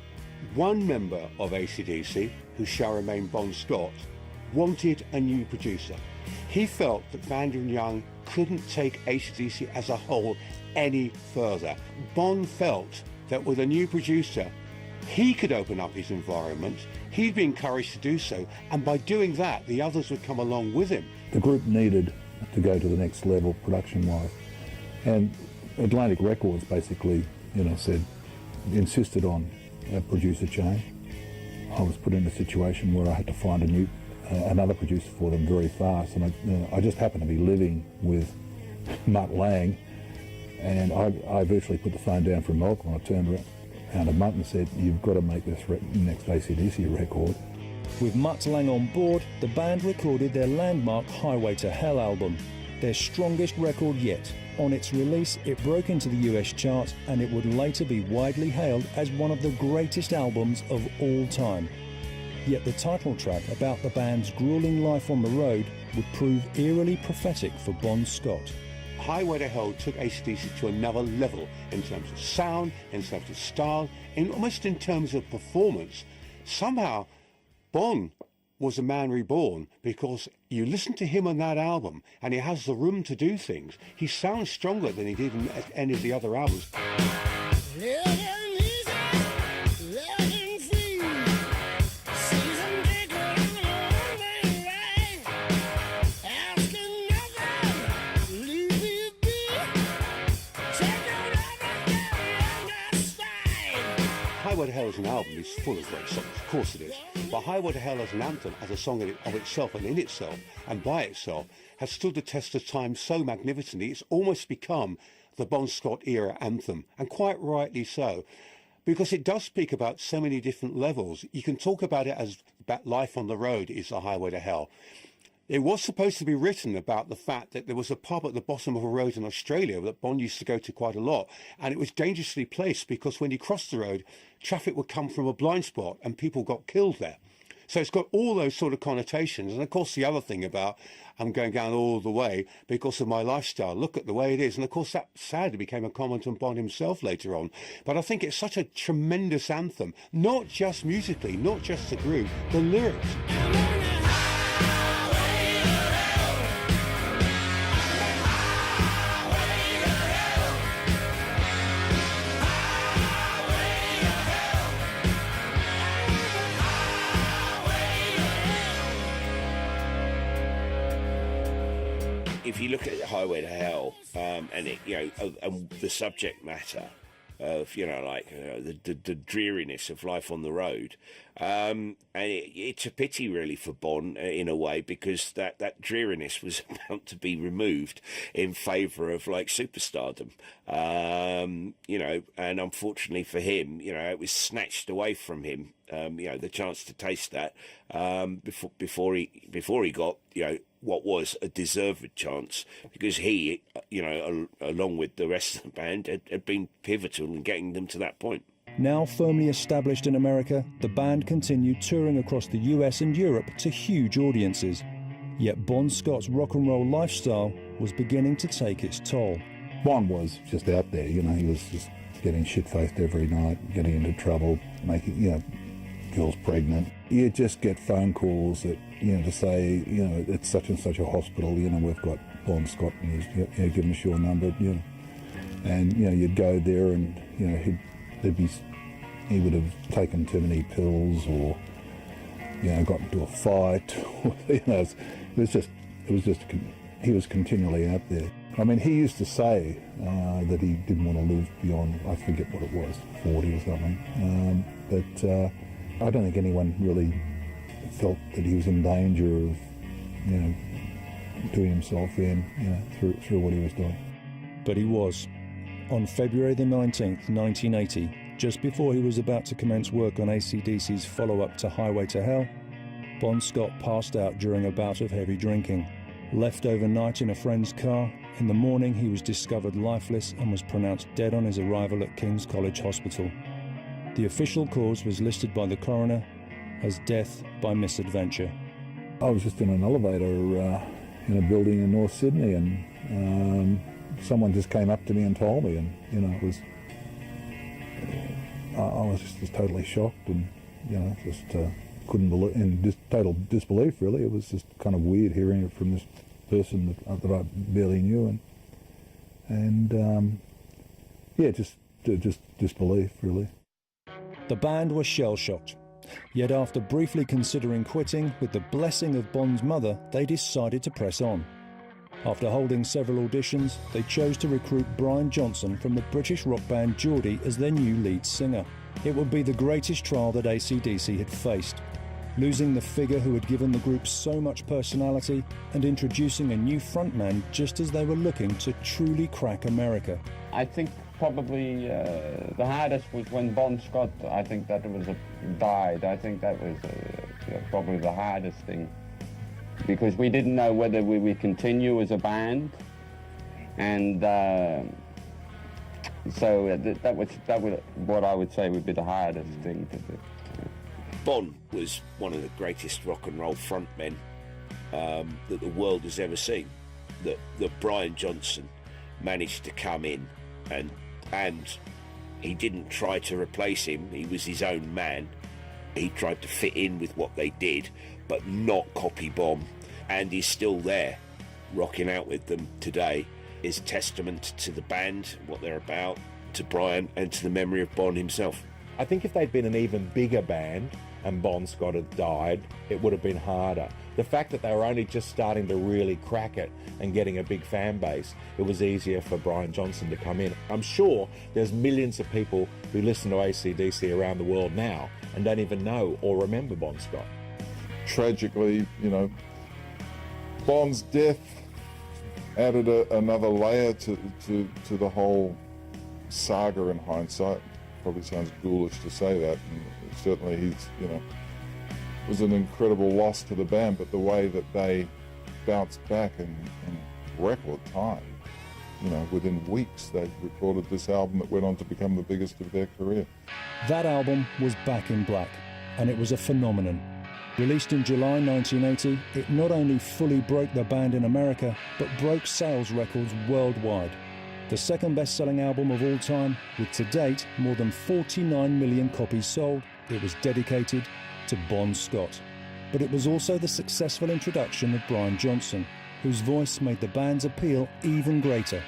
one member of AC/DC, who shall remain Bon Scott, wanted a new producer. He felt that Vanda and Young couldn't take AC/DC as a whole any further. Bon felt that with a new producer, he could open up his environment, he'd be encouraged to do so, and by doing that, the others would come along with him. The group needed to go to the next level production-wise, and Atlantic Records basically, insisted on a producer change. I was put in a situation where I had to find another producer for them very fast, and I just happened to be living with Mutt Lange, and I virtually put the phone down from Malcolm. I turned around to Mutt and said, "You've got to make this next AC/DC record." With Mutt Lange on board, the band recorded their landmark Highway to Hell album, their strongest record yet. On its release, it broke into the US charts, and it would later be widely hailed as one of the greatest albums of all time. Yet the title track about the band's grueling life on the road would prove eerily prophetic for Bon Scott. Highway to Hell took AC/DC to another level in terms of sound, in terms of style, and almost in terms of performance. Somehow, Bon was a man reborn, because you listen to him on that album and he has the room to do things. He sounds stronger than he did in any of the other albums. Highway to Hell as an album is full of great songs, of course it is. But Highway to Hell as an anthem, as a song of itself and in itself and by itself, has stood the test of time so magnificently. It's almost become the Bon Scott era anthem, and quite rightly so. because it does speak about so many different levels. You can talk about it as about life on the road is the highway to hell. It was supposed to be written about the fact that there was a pub at the bottom of a road in Australia that Bond used to go to quite a lot, and it was dangerously placed because when you crossed the road, traffic would come from a blind spot and people got killed there. So it's got all those sort of connotations. And of course, the other thing about I'm going down all the way because of my lifestyle. Look at the way it is. And of course, that sadly became a comment on Bond himself later on. But I think it's such a tremendous anthem, not just musically, not just the groove, the lyrics. If you look at Highway to Hell, and it, and the subject matter of, the dreariness of life on the road, and it's a pity really for Bond in a way, because that dreariness was about to be removed in favour of like superstardom, and unfortunately for him, it was snatched away from him, the chance to taste that before he got what was a deserved chance, because he, along with the rest of the band, had been pivotal in getting them to that point. Now firmly established in America, the band continued touring across the US and Europe to huge audiences. Yet Bon Scott's rock and roll lifestyle was beginning to take its toll. Bond was just out there, he was just getting shit-faced every night, getting into trouble, making, girls pregnant. You just get phone calls that, to say, it's such and such a hospital, we've got Bon Scott, and give him your number, and, you'd go there and, he would have taken too many pills or, got into a fight, he was continually out there. I mean, he used to say that he didn't want to live beyond, I forget what it was, 40 or something, but I don't think anyone really felt that he was in danger of, doing himself in, through what he was doing. But he was. On February the 19th, 1980, just before he was about to commence work on AC/DC's follow-up to Highway to Hell, Bon Scott passed out during a bout of heavy drinking. Left overnight in a friend's car, in the morning he was discovered lifeless and was pronounced dead on his arrival at King's College Hospital. The official cause was listed by the coroner as death by misadventure. I was just in an elevator in a building in North Sydney, and someone just came up to me and told me, and it was, I was just totally shocked, and just couldn't believe, in just total disbelief really. It was just kind of weird hearing it from this person that I barely knew, and just disbelief really. The band were shell-shocked. Yet after briefly considering quitting, with the blessing of Bond's mother, they decided to press on. After holding several auditions, they chose to recruit Brian Johnson from the British rock band Geordie as their new lead singer. It would be the greatest trial that AC/DC had faced, losing the figure who had given the group so much personality and introducing a new frontman just as they were looking to truly crack America. I think probably the hardest was when Bon Scott, I think that was died. I think that was probably the hardest thing, because we didn't know whether we would continue as a band, and so that was what I would say would be the hardest thing to do. Bon was one of the greatest rock and roll frontmen that the world has ever seen. That Brian Johnson managed to come in and he didn't try to replace him. He was his own man. He tried to fit in with what they did, but not copy Bon, and he's still there, rocking out with them today. Is testament to the band, what they're about, to Brian, and to the memory of Bon himself. I think if they'd been an even bigger band and Bon Scott had died, it would have been harder. The fact that they were only just starting to really crack it and getting a big fan base, it was easier for Brian Johnson to come in. I'm sure there's millions of people who listen to AC/DC around the world now and don't even know or remember Bon Scott. Tragically, Bon's death added another layer to the whole saga in hindsight. probably sounds ghoulish to say that, and certainly he's, was an incredible loss to the band, but the way that they bounced back in record time, within weeks they recorded this album that went on to become the biggest of their career. That album was Back in Black, and it was a phenomenon. Released in July 1980, it not only fully broke the band in America, but broke sales records worldwide. The second best-selling album of all time, with to date more than 49 million copies sold, it was dedicated to Bon Scott. But it was also the successful introduction of Brian Johnson, whose voice made the band's appeal even greater.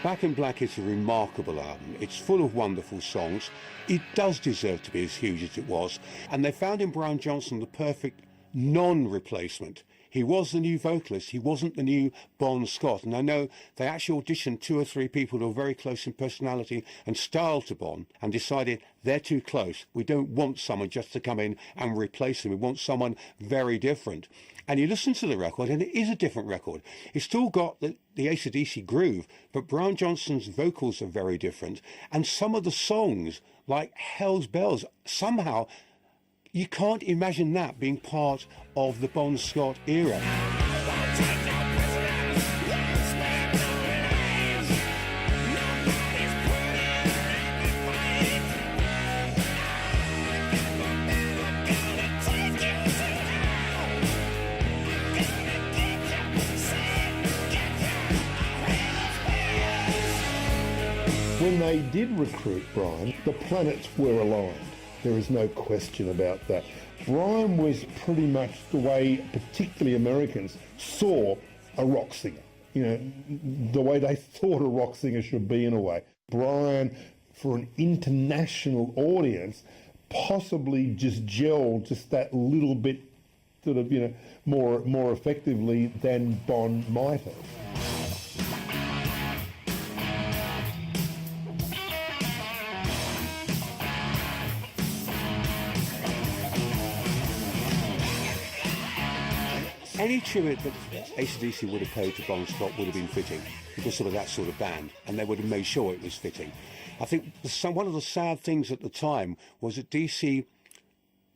Back in Black is a remarkable album. It's full of wonderful songs. It does deserve to be as huge as it was, and they found in Brian Johnson the perfect non-replacement. He was the new vocalist. He wasn't the new Bon Scott. And I know they actually auditioned 2 or 3 people who are very close in personality and style to Bon, and decided they're too close. We don't want someone just to come in and replace him. We want someone very different. And you listen to the record, and it is a different record. It's still got the AC/DC groove, but Brian Johnson's vocals are very different. And some of the songs, like Hell's Bells, somehow you can't imagine that being part of the Bon Scott era. When they did recruit Brian, the planets were aligned. There is no question about that. Brian was pretty much the way particularly Americans saw a rock singer. The way they thought a rock singer should be in a way. Brian, for an international audience, possibly just gelled just that little bit sort of, more effectively than Bon might have. Any tribute that AC/DC would have paid to Bon Scott would have been fitting, because of that sort of band, and they would have made sure it was fitting. I think one of the sad things at the time was that DC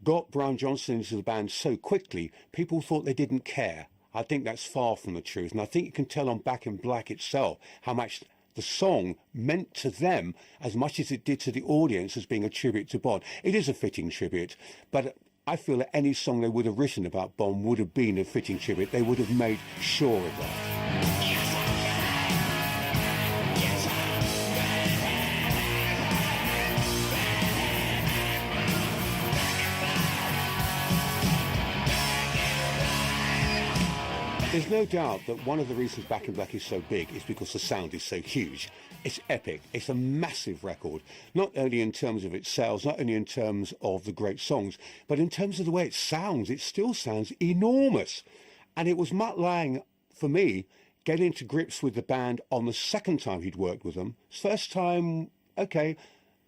got Brian Johnson into the band so quickly, people thought they didn't care. I think that's far from the truth, and I think you can tell on Back in Black itself how much the song meant to them as much as it did to the audience as being a tribute to Bon. It is a fitting tribute, but I feel that any song they would have written about Bon would have been a fitting tribute. They would have made sure of that. There's no doubt that one of the reasons Back in Black is so big is because the sound is so huge. It's epic. It's a massive record, not only in terms of its sales, not only in terms of the great songs, but in terms of the way it sounds. It still sounds enormous. And it was Mutt Lange, for me, getting to grips with the band on the second time he'd worked with them. First time, okay,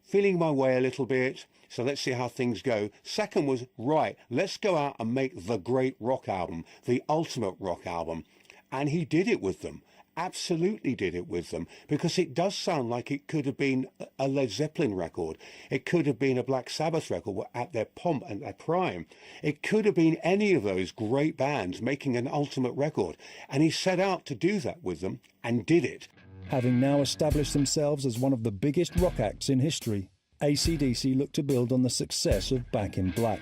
feeling my way a little bit, so let's see how things go. Second was, right, let's go out and make the great rock album, the ultimate rock album. And he did it with them, absolutely did it with them, because it does sound like it could have been a Led Zeppelin record. It could have been a Black Sabbath record at their pomp and their prime. It could have been any of those great bands making an ultimate record. And he set out to do that with them and did it. Having now established themselves as one of the biggest rock acts in history, AC/DC looked to build on the success of Back in Black.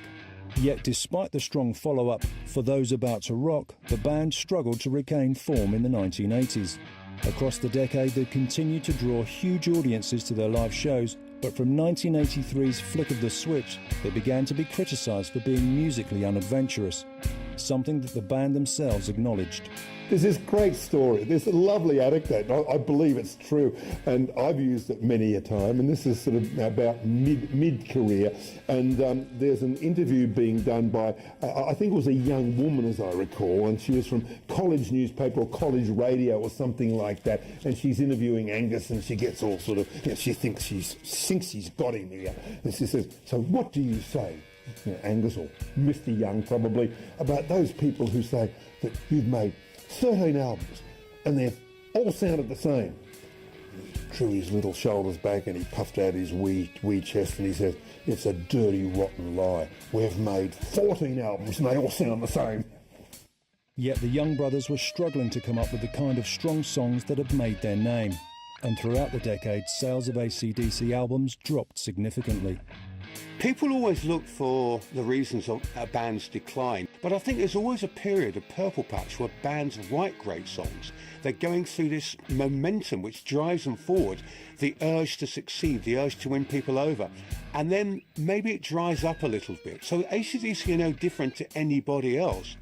Yet despite the strong follow-up for Those About to Rock, the band struggled to regain form in the 1980s. Across the decade, they continued to draw huge audiences to their live shows, but from 1983's Flick of the Switch, they began to be criticised for being musically unadventurous, something that the band themselves acknowledged. There's this great story. There's a lovely anecdote. I believe it's true, and I've used it many a time. And this is sort of about mid-career. And there's an interview being done by, I think it was a young woman, as I recall, and she was from college newspaper or college radio or something like that. And she's interviewing Angus, and she gets all sort of, she thinks she's got him here. And she says, "So what do you say, Angus or Mr. Young probably, about those people who say that you've made 13 albums and they've all sounded the same?" drew his little shoulders back and he puffed out his wee chest and he said, "It's a dirty, rotten lie. We've made 14 albums and they all sound the same." Yet the young brothers were struggling to come up with the kind of strong songs that had made their name. And throughout the decade, sales of AC/DC albums dropped significantly. People always look for the reasons of a band's decline, but I think there's always a period, a purple patch, where bands write great songs. They're going through this momentum which drives them forward, the urge to succeed, the urge to win people over. And then maybe it dries up a little bit. So AC/DC are no different to anybody else.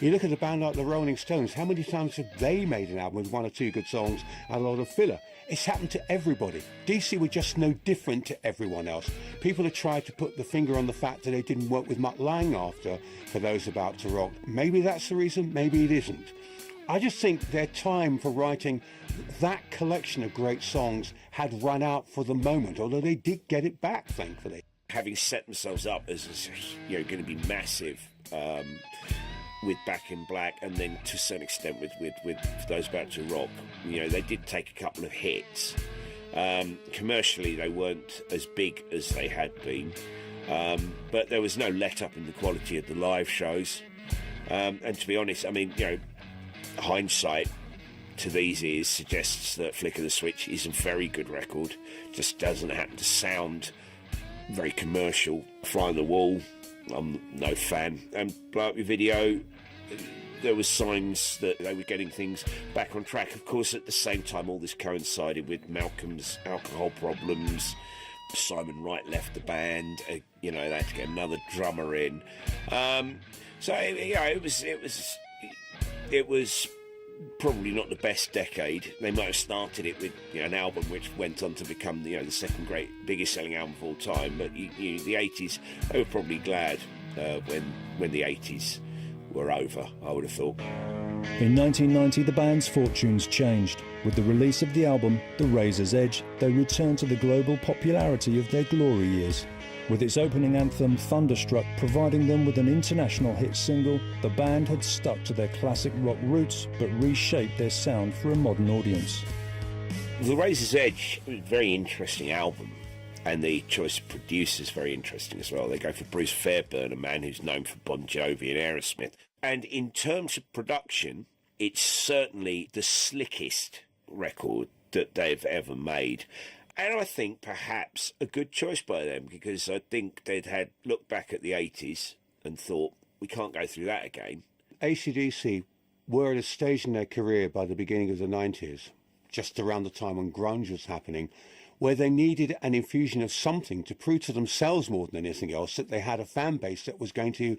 You look at a band like the Rolling Stones, how many times have they made an album with one or two good songs and a lot of filler? It's happened to everybody. DC were just no different to everyone else. People have tried to put the finger on the fact that they didn't work with Mutt Lange after For Those About to Rock. Maybe that's the reason, maybe it isn't. I just think their time for writing that collection of great songs had run out for the moment, although they did get it back, thankfully. Having set themselves up as going to be massive, with Back in Black, and then to a certain extent with For Those About to Rock, they did take a couple of hits. Commercially, they weren't as big as they had been, but there was no let up in the quality of the live shows. And to be honest, hindsight to these ears suggests that Flick of the Switch is a very good record. Just doesn't happen to sound very commercial. Fly on the Wall, I'm no fan. And Blow Up Your Video, there was signs that they were getting things back on track. Of course, at the same time, all this coincided with Malcolm's alcohol problems. Simon Wright left the band. They had to get another drummer in. It was probably not the best decade. They might have started it with an album which went on to become the second biggest selling album of all time. But the 80s, they were probably glad when the 80s were over, I would have thought. In 1990, the band's fortunes changed. With the release of the album The Razor's Edge, they returned to the global popularity of their glory years. With its opening anthem Thunderstruck providing them with an international hit single, the band had stuck to their classic rock roots but reshaped their sound for a modern audience. The Razor's Edge was a very interesting album, and the choice of producers very interesting as well. They go for Bruce Fairbairn, a man who's known for Bon Jovi and Aerosmith. And in terms of production, it's certainly the slickest record that they've ever made. And I think perhaps a good choice by them, because I think they'd had looked back at the 80s and thought, we can't go through that again. AC/DC were at a stage in their career by the beginning of the 90s, just around the time when grunge was happening, where they needed an infusion of something to prove to themselves more than anything else that they had a fan base that was going to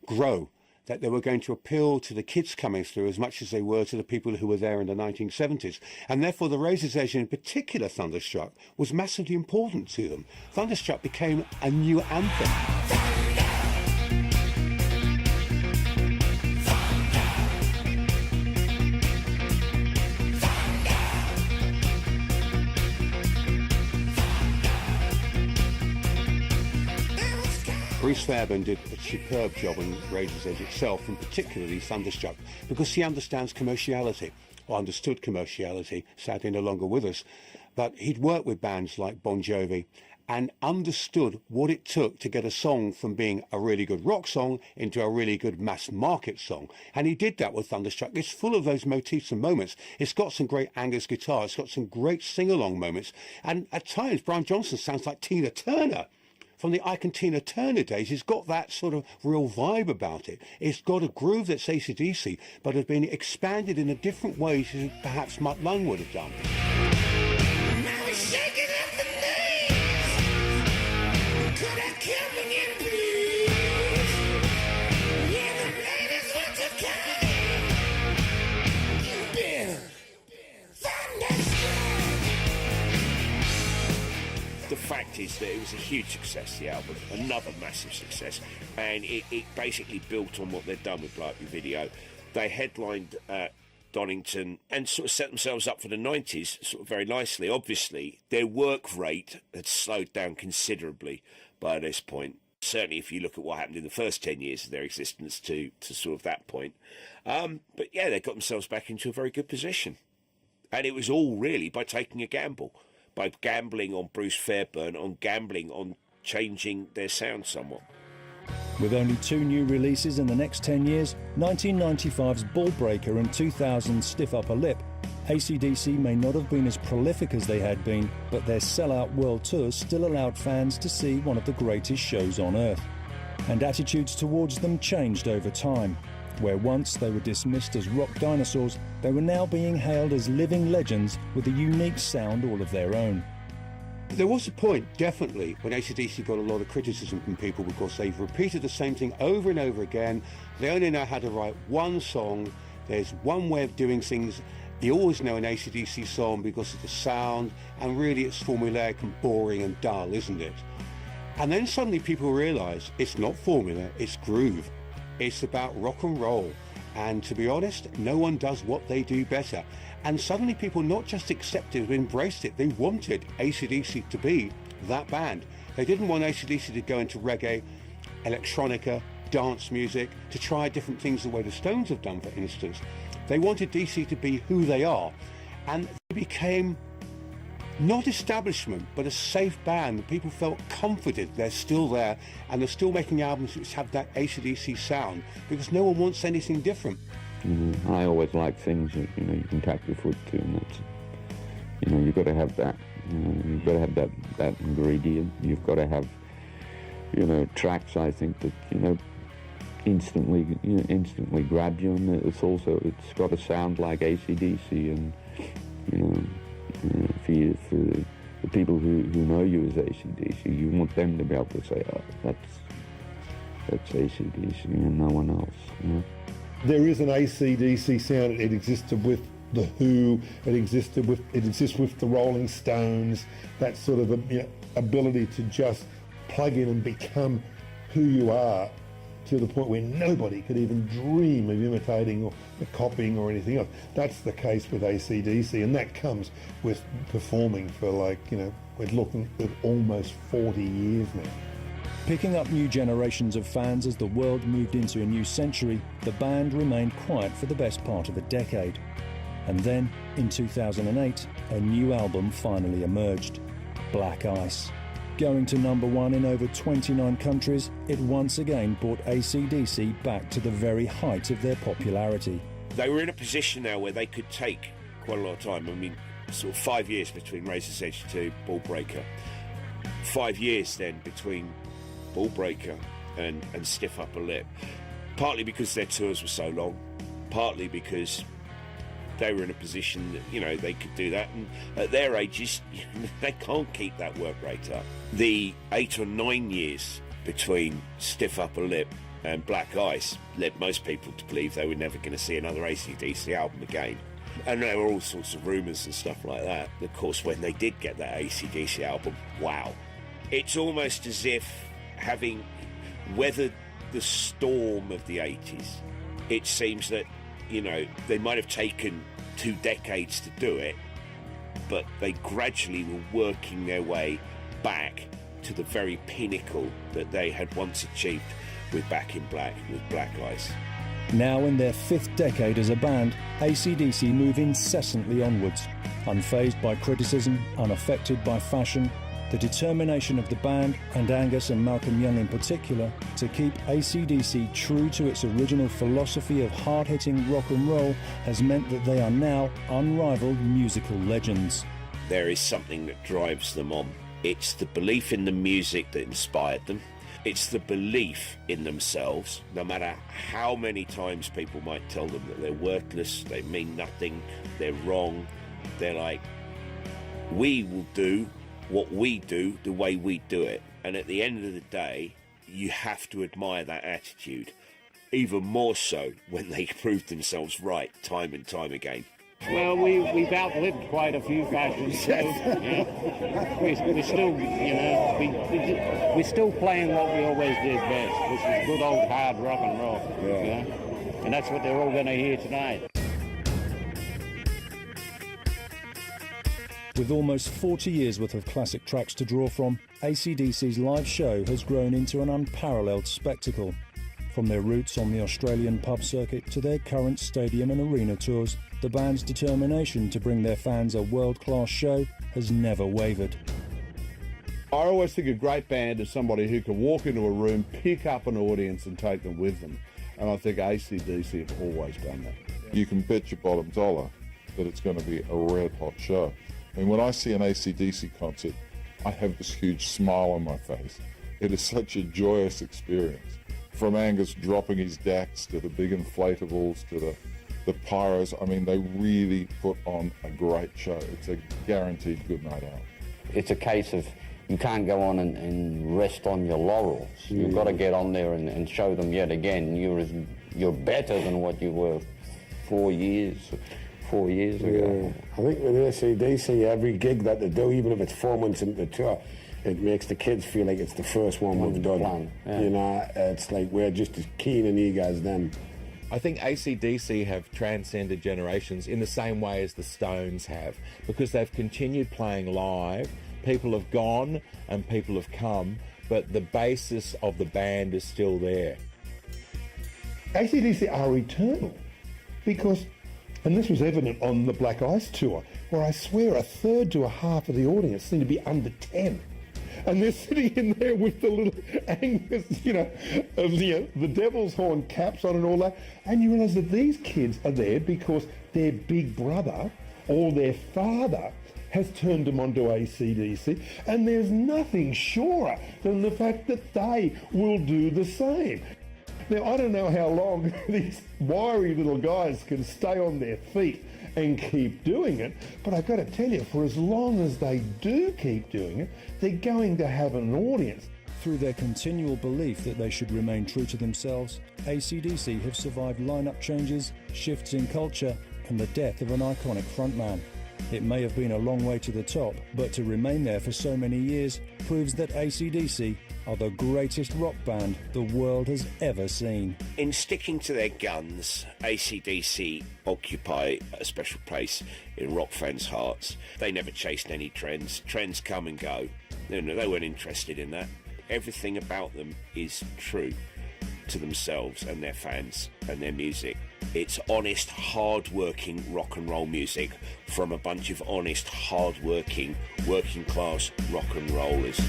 grow, that they were going to appeal to the kids coming through as much as they were to the people who were there in the 1970s. And therefore the Razor's Edge, in particular Thunderstruck, was massively important to them. Thunderstruck became a new anthem. Bruce Fairbairn did a superb job on Razor's Edge itself, and particularly Thunderstruck, because he understands commerciality, or understood commerciality, sadly no longer with us, but he'd worked with bands like Bon Jovi and understood what it took to get a song from being a really good rock song into a really good mass market song. And he did that with Thunderstruck. It's full of those motifs and moments. It's got some great Angus guitar. It's got some great sing-along moments. And at times, Brian Johnson sounds like Tina Turner. From the Ike and Tina Turner days, it's got that sort of real vibe about it. It's got a groove that's AC/DC, but has been expanded in a different way to perhaps Mutt Lange would have done. The fact is that it was a huge success, the album, another massive success, and it basically built on what they'd done with Blow Up Your Video. They headlined at Donington and sort of set themselves up for the 90s sort of very nicely. Obviously, their work rate had slowed down considerably by this point. Certainly if you look at what happened in the first 10 years of their existence to sort of that point. But yeah, they got themselves back into a very good position. And it was all really by taking a gamble, by gambling on Bruce Fairbairn, on gambling on changing their sound somewhat. With only 2 new releases in the next 10 years, 1995's Ball Breaker and 2000's Stiff Upper Lip, AC/DC may not have been as prolific as they had been, but their sell-out world tours still allowed fans to see one of the greatest shows on earth. And attitudes towards them changed over time. Where once they were dismissed as rock dinosaurs, they were now being hailed as living legends with a unique sound all of their own. There was a point, definitely, when AC/DC got a lot of criticism from people because they've repeated the same thing over and over again. They only know how to write one song. There's one way of doing things. You always know an AC/DC song because of the sound, and really it's formulaic and boring and dull, isn't it? And then suddenly people realise it's not formula, it's groove. It's about rock and roll. And to be honest, no one does what they do better. And suddenly people not just accepted, but embraced it. They wanted AC/DC to be that band. They didn't want AC/DC to go into reggae, electronica, dance music, to try different things the way the Stones have done, for instance. They wanted DC to be who they are. And they became not establishment, but a safe band. People felt comforted they're still there, and they're still making albums which have that AC/DC sound, because no one wants anything different. I always like things that, you can tap your foot to, and that's, you've got to have that. You've got to have that ingredient. You've got to have, tracks, I think, that, instantly grab you, and it's got to sound like AC/DC, and, for the people who know you as AC/DC, you want them to be able to say, oh, that's AC/DC and no one else. There is an AC/DC sound. It existed with The Who. It exists with the Rolling Stones. That sort of ability to just plug in and become who you are, to the point where nobody could even dream of imitating or copying or anything else. That's the case with AC/DC, and that comes with performing for we're looking at almost 40 years now. Picking up new generations of fans as the world moved into a new century, the band remained quiet for the best part of a decade. And then, in 2008, a new album finally emerged, Black Ice. Going to #1 in over 29 countries, it once again brought AC/DC back to the very height of their popularity. They were in a position now where they could take quite a lot of time. I mean, sort of 5 years between Razor's Edge to Ball Breaker. 5 years then between Ball Breaker and Stiff Upper Lip. Partly because their tours were so long, partly because they were in a position that, they could do that, and at their ages, they can't keep that work rate up. The 8 or 9 years between Stiff Upper Lip and Black Ice led most people to believe they were never going to see another AC/DC album again. And there were all sorts of rumours and stuff like that. Of course, when they did get that AC/DC album, wow. It's almost as if, having weathered the storm of the 80s, it seems that, they might have taken 2 decades to do it, but they gradually were working their way back to the very pinnacle that they had once achieved with Back in Black, with Black Ice. Now in their 5th decade as a band, AC/DC move incessantly onwards, unfazed by criticism, unaffected by fashion. The determination of the band, and Angus and Malcolm Young in particular, to keep AC/DC true to its original philosophy of hard-hitting rock and roll has meant that they are now unrivaled musical legends. There is something that drives them on. It's the belief in the music that inspired them. It's the belief in themselves, no matter how many times people might tell them that they're worthless, they mean nothing, they're wrong. They're like, we will do what we do the way we do it. And at the end of the day, you have to admire that attitude, even more so when they prove themselves right time and time again. Well, we've outlived quite a few fashion shows. We're still, we're still playing what we always did best, which is good old hard rock and roll. And that's what they're all going to hear tonight. With almost 40 years worth of classic tracks to draw from, AC/DC's live show has grown into an unparalleled spectacle. From their roots on the Australian pub circuit to their current stadium and arena tours, the band's determination to bring their fans a world-class show has never wavered. I always think a great band is somebody who can walk into a room, pick up an audience and take them with them. And I think AC/DC have always done that. You can bet your bottom dollar that it's going to be a red-hot show. I mean, when I see an AC/DC concert, I have this huge smile on my face. It is such a joyous experience. From Angus dropping his DACs to the big inflatables to the pyros, I mean, they really put on a great show. It's a guaranteed good night out. It's a case of you can't go on and rest on your laurels. You've got to get on there and show them yet again you're better than what you were 4 years ago. Yeah. I think with AC/DC, every gig that they do, even if it's 4 months into the tour, it makes the kids feel like it's the first one we've done. Yeah. You know, it's like we're just as keen and eager as them. I think AC/DC have transcended generations in the same way as the Stones have, because they've continued playing live. People have gone and people have come, but the basis of the band is still there. AC/DC are eternal because, and this was evident on the Black Ice tour, where I swear a third to a half of the audience seemed to be under 10. And they're sitting in there with the little Angus, the devil's horn caps on and all that. And you realise that these kids are there because their big brother or their father has turned them onto AC/DC, and there's nothing surer than the fact that they will do the same. Now, I don't know how long these wiry little guys can stay on their feet and keep doing it, but I've got to tell you, for as long as they do keep doing it, they're going to have an audience. Through their continual belief that they should remain true to themselves, AC/DC have survived lineup changes, shifts in culture, and the death of an iconic frontman. It may have been a long way to the top, but to remain there for so many years proves that AC/DC are the greatest rock band the world has ever seen. In sticking to their guns, AC/DC occupy a special place in rock fans' hearts. They never chased any trends. Trends come and go. They weren't interested in that. Everything about them is true to themselves and their fans and their music. It's honest, hard-working rock and roll music from a bunch of honest, hard-working, working-class rock and rollers.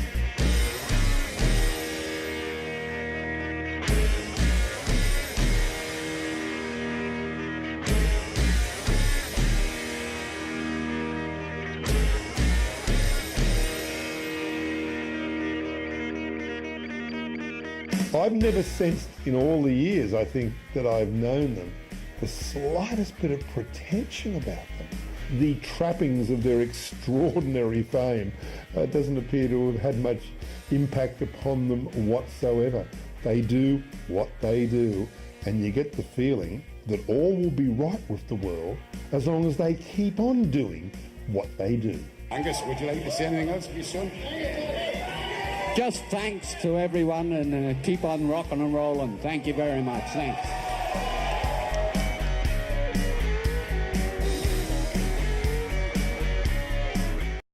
I've never sensed in all the years, I think, that I've known them, the slightest bit of pretension about them. The trappings of their extraordinary fame doesn't appear to have had much impact upon them whatsoever. They do what they do, and you get the feeling that all will be right with the world as long as they keep on doing what they do. Angus, would you like to say anything else for your son? Just thanks to everyone, and keep on rocking and rolling. Thank you very much. Thanks.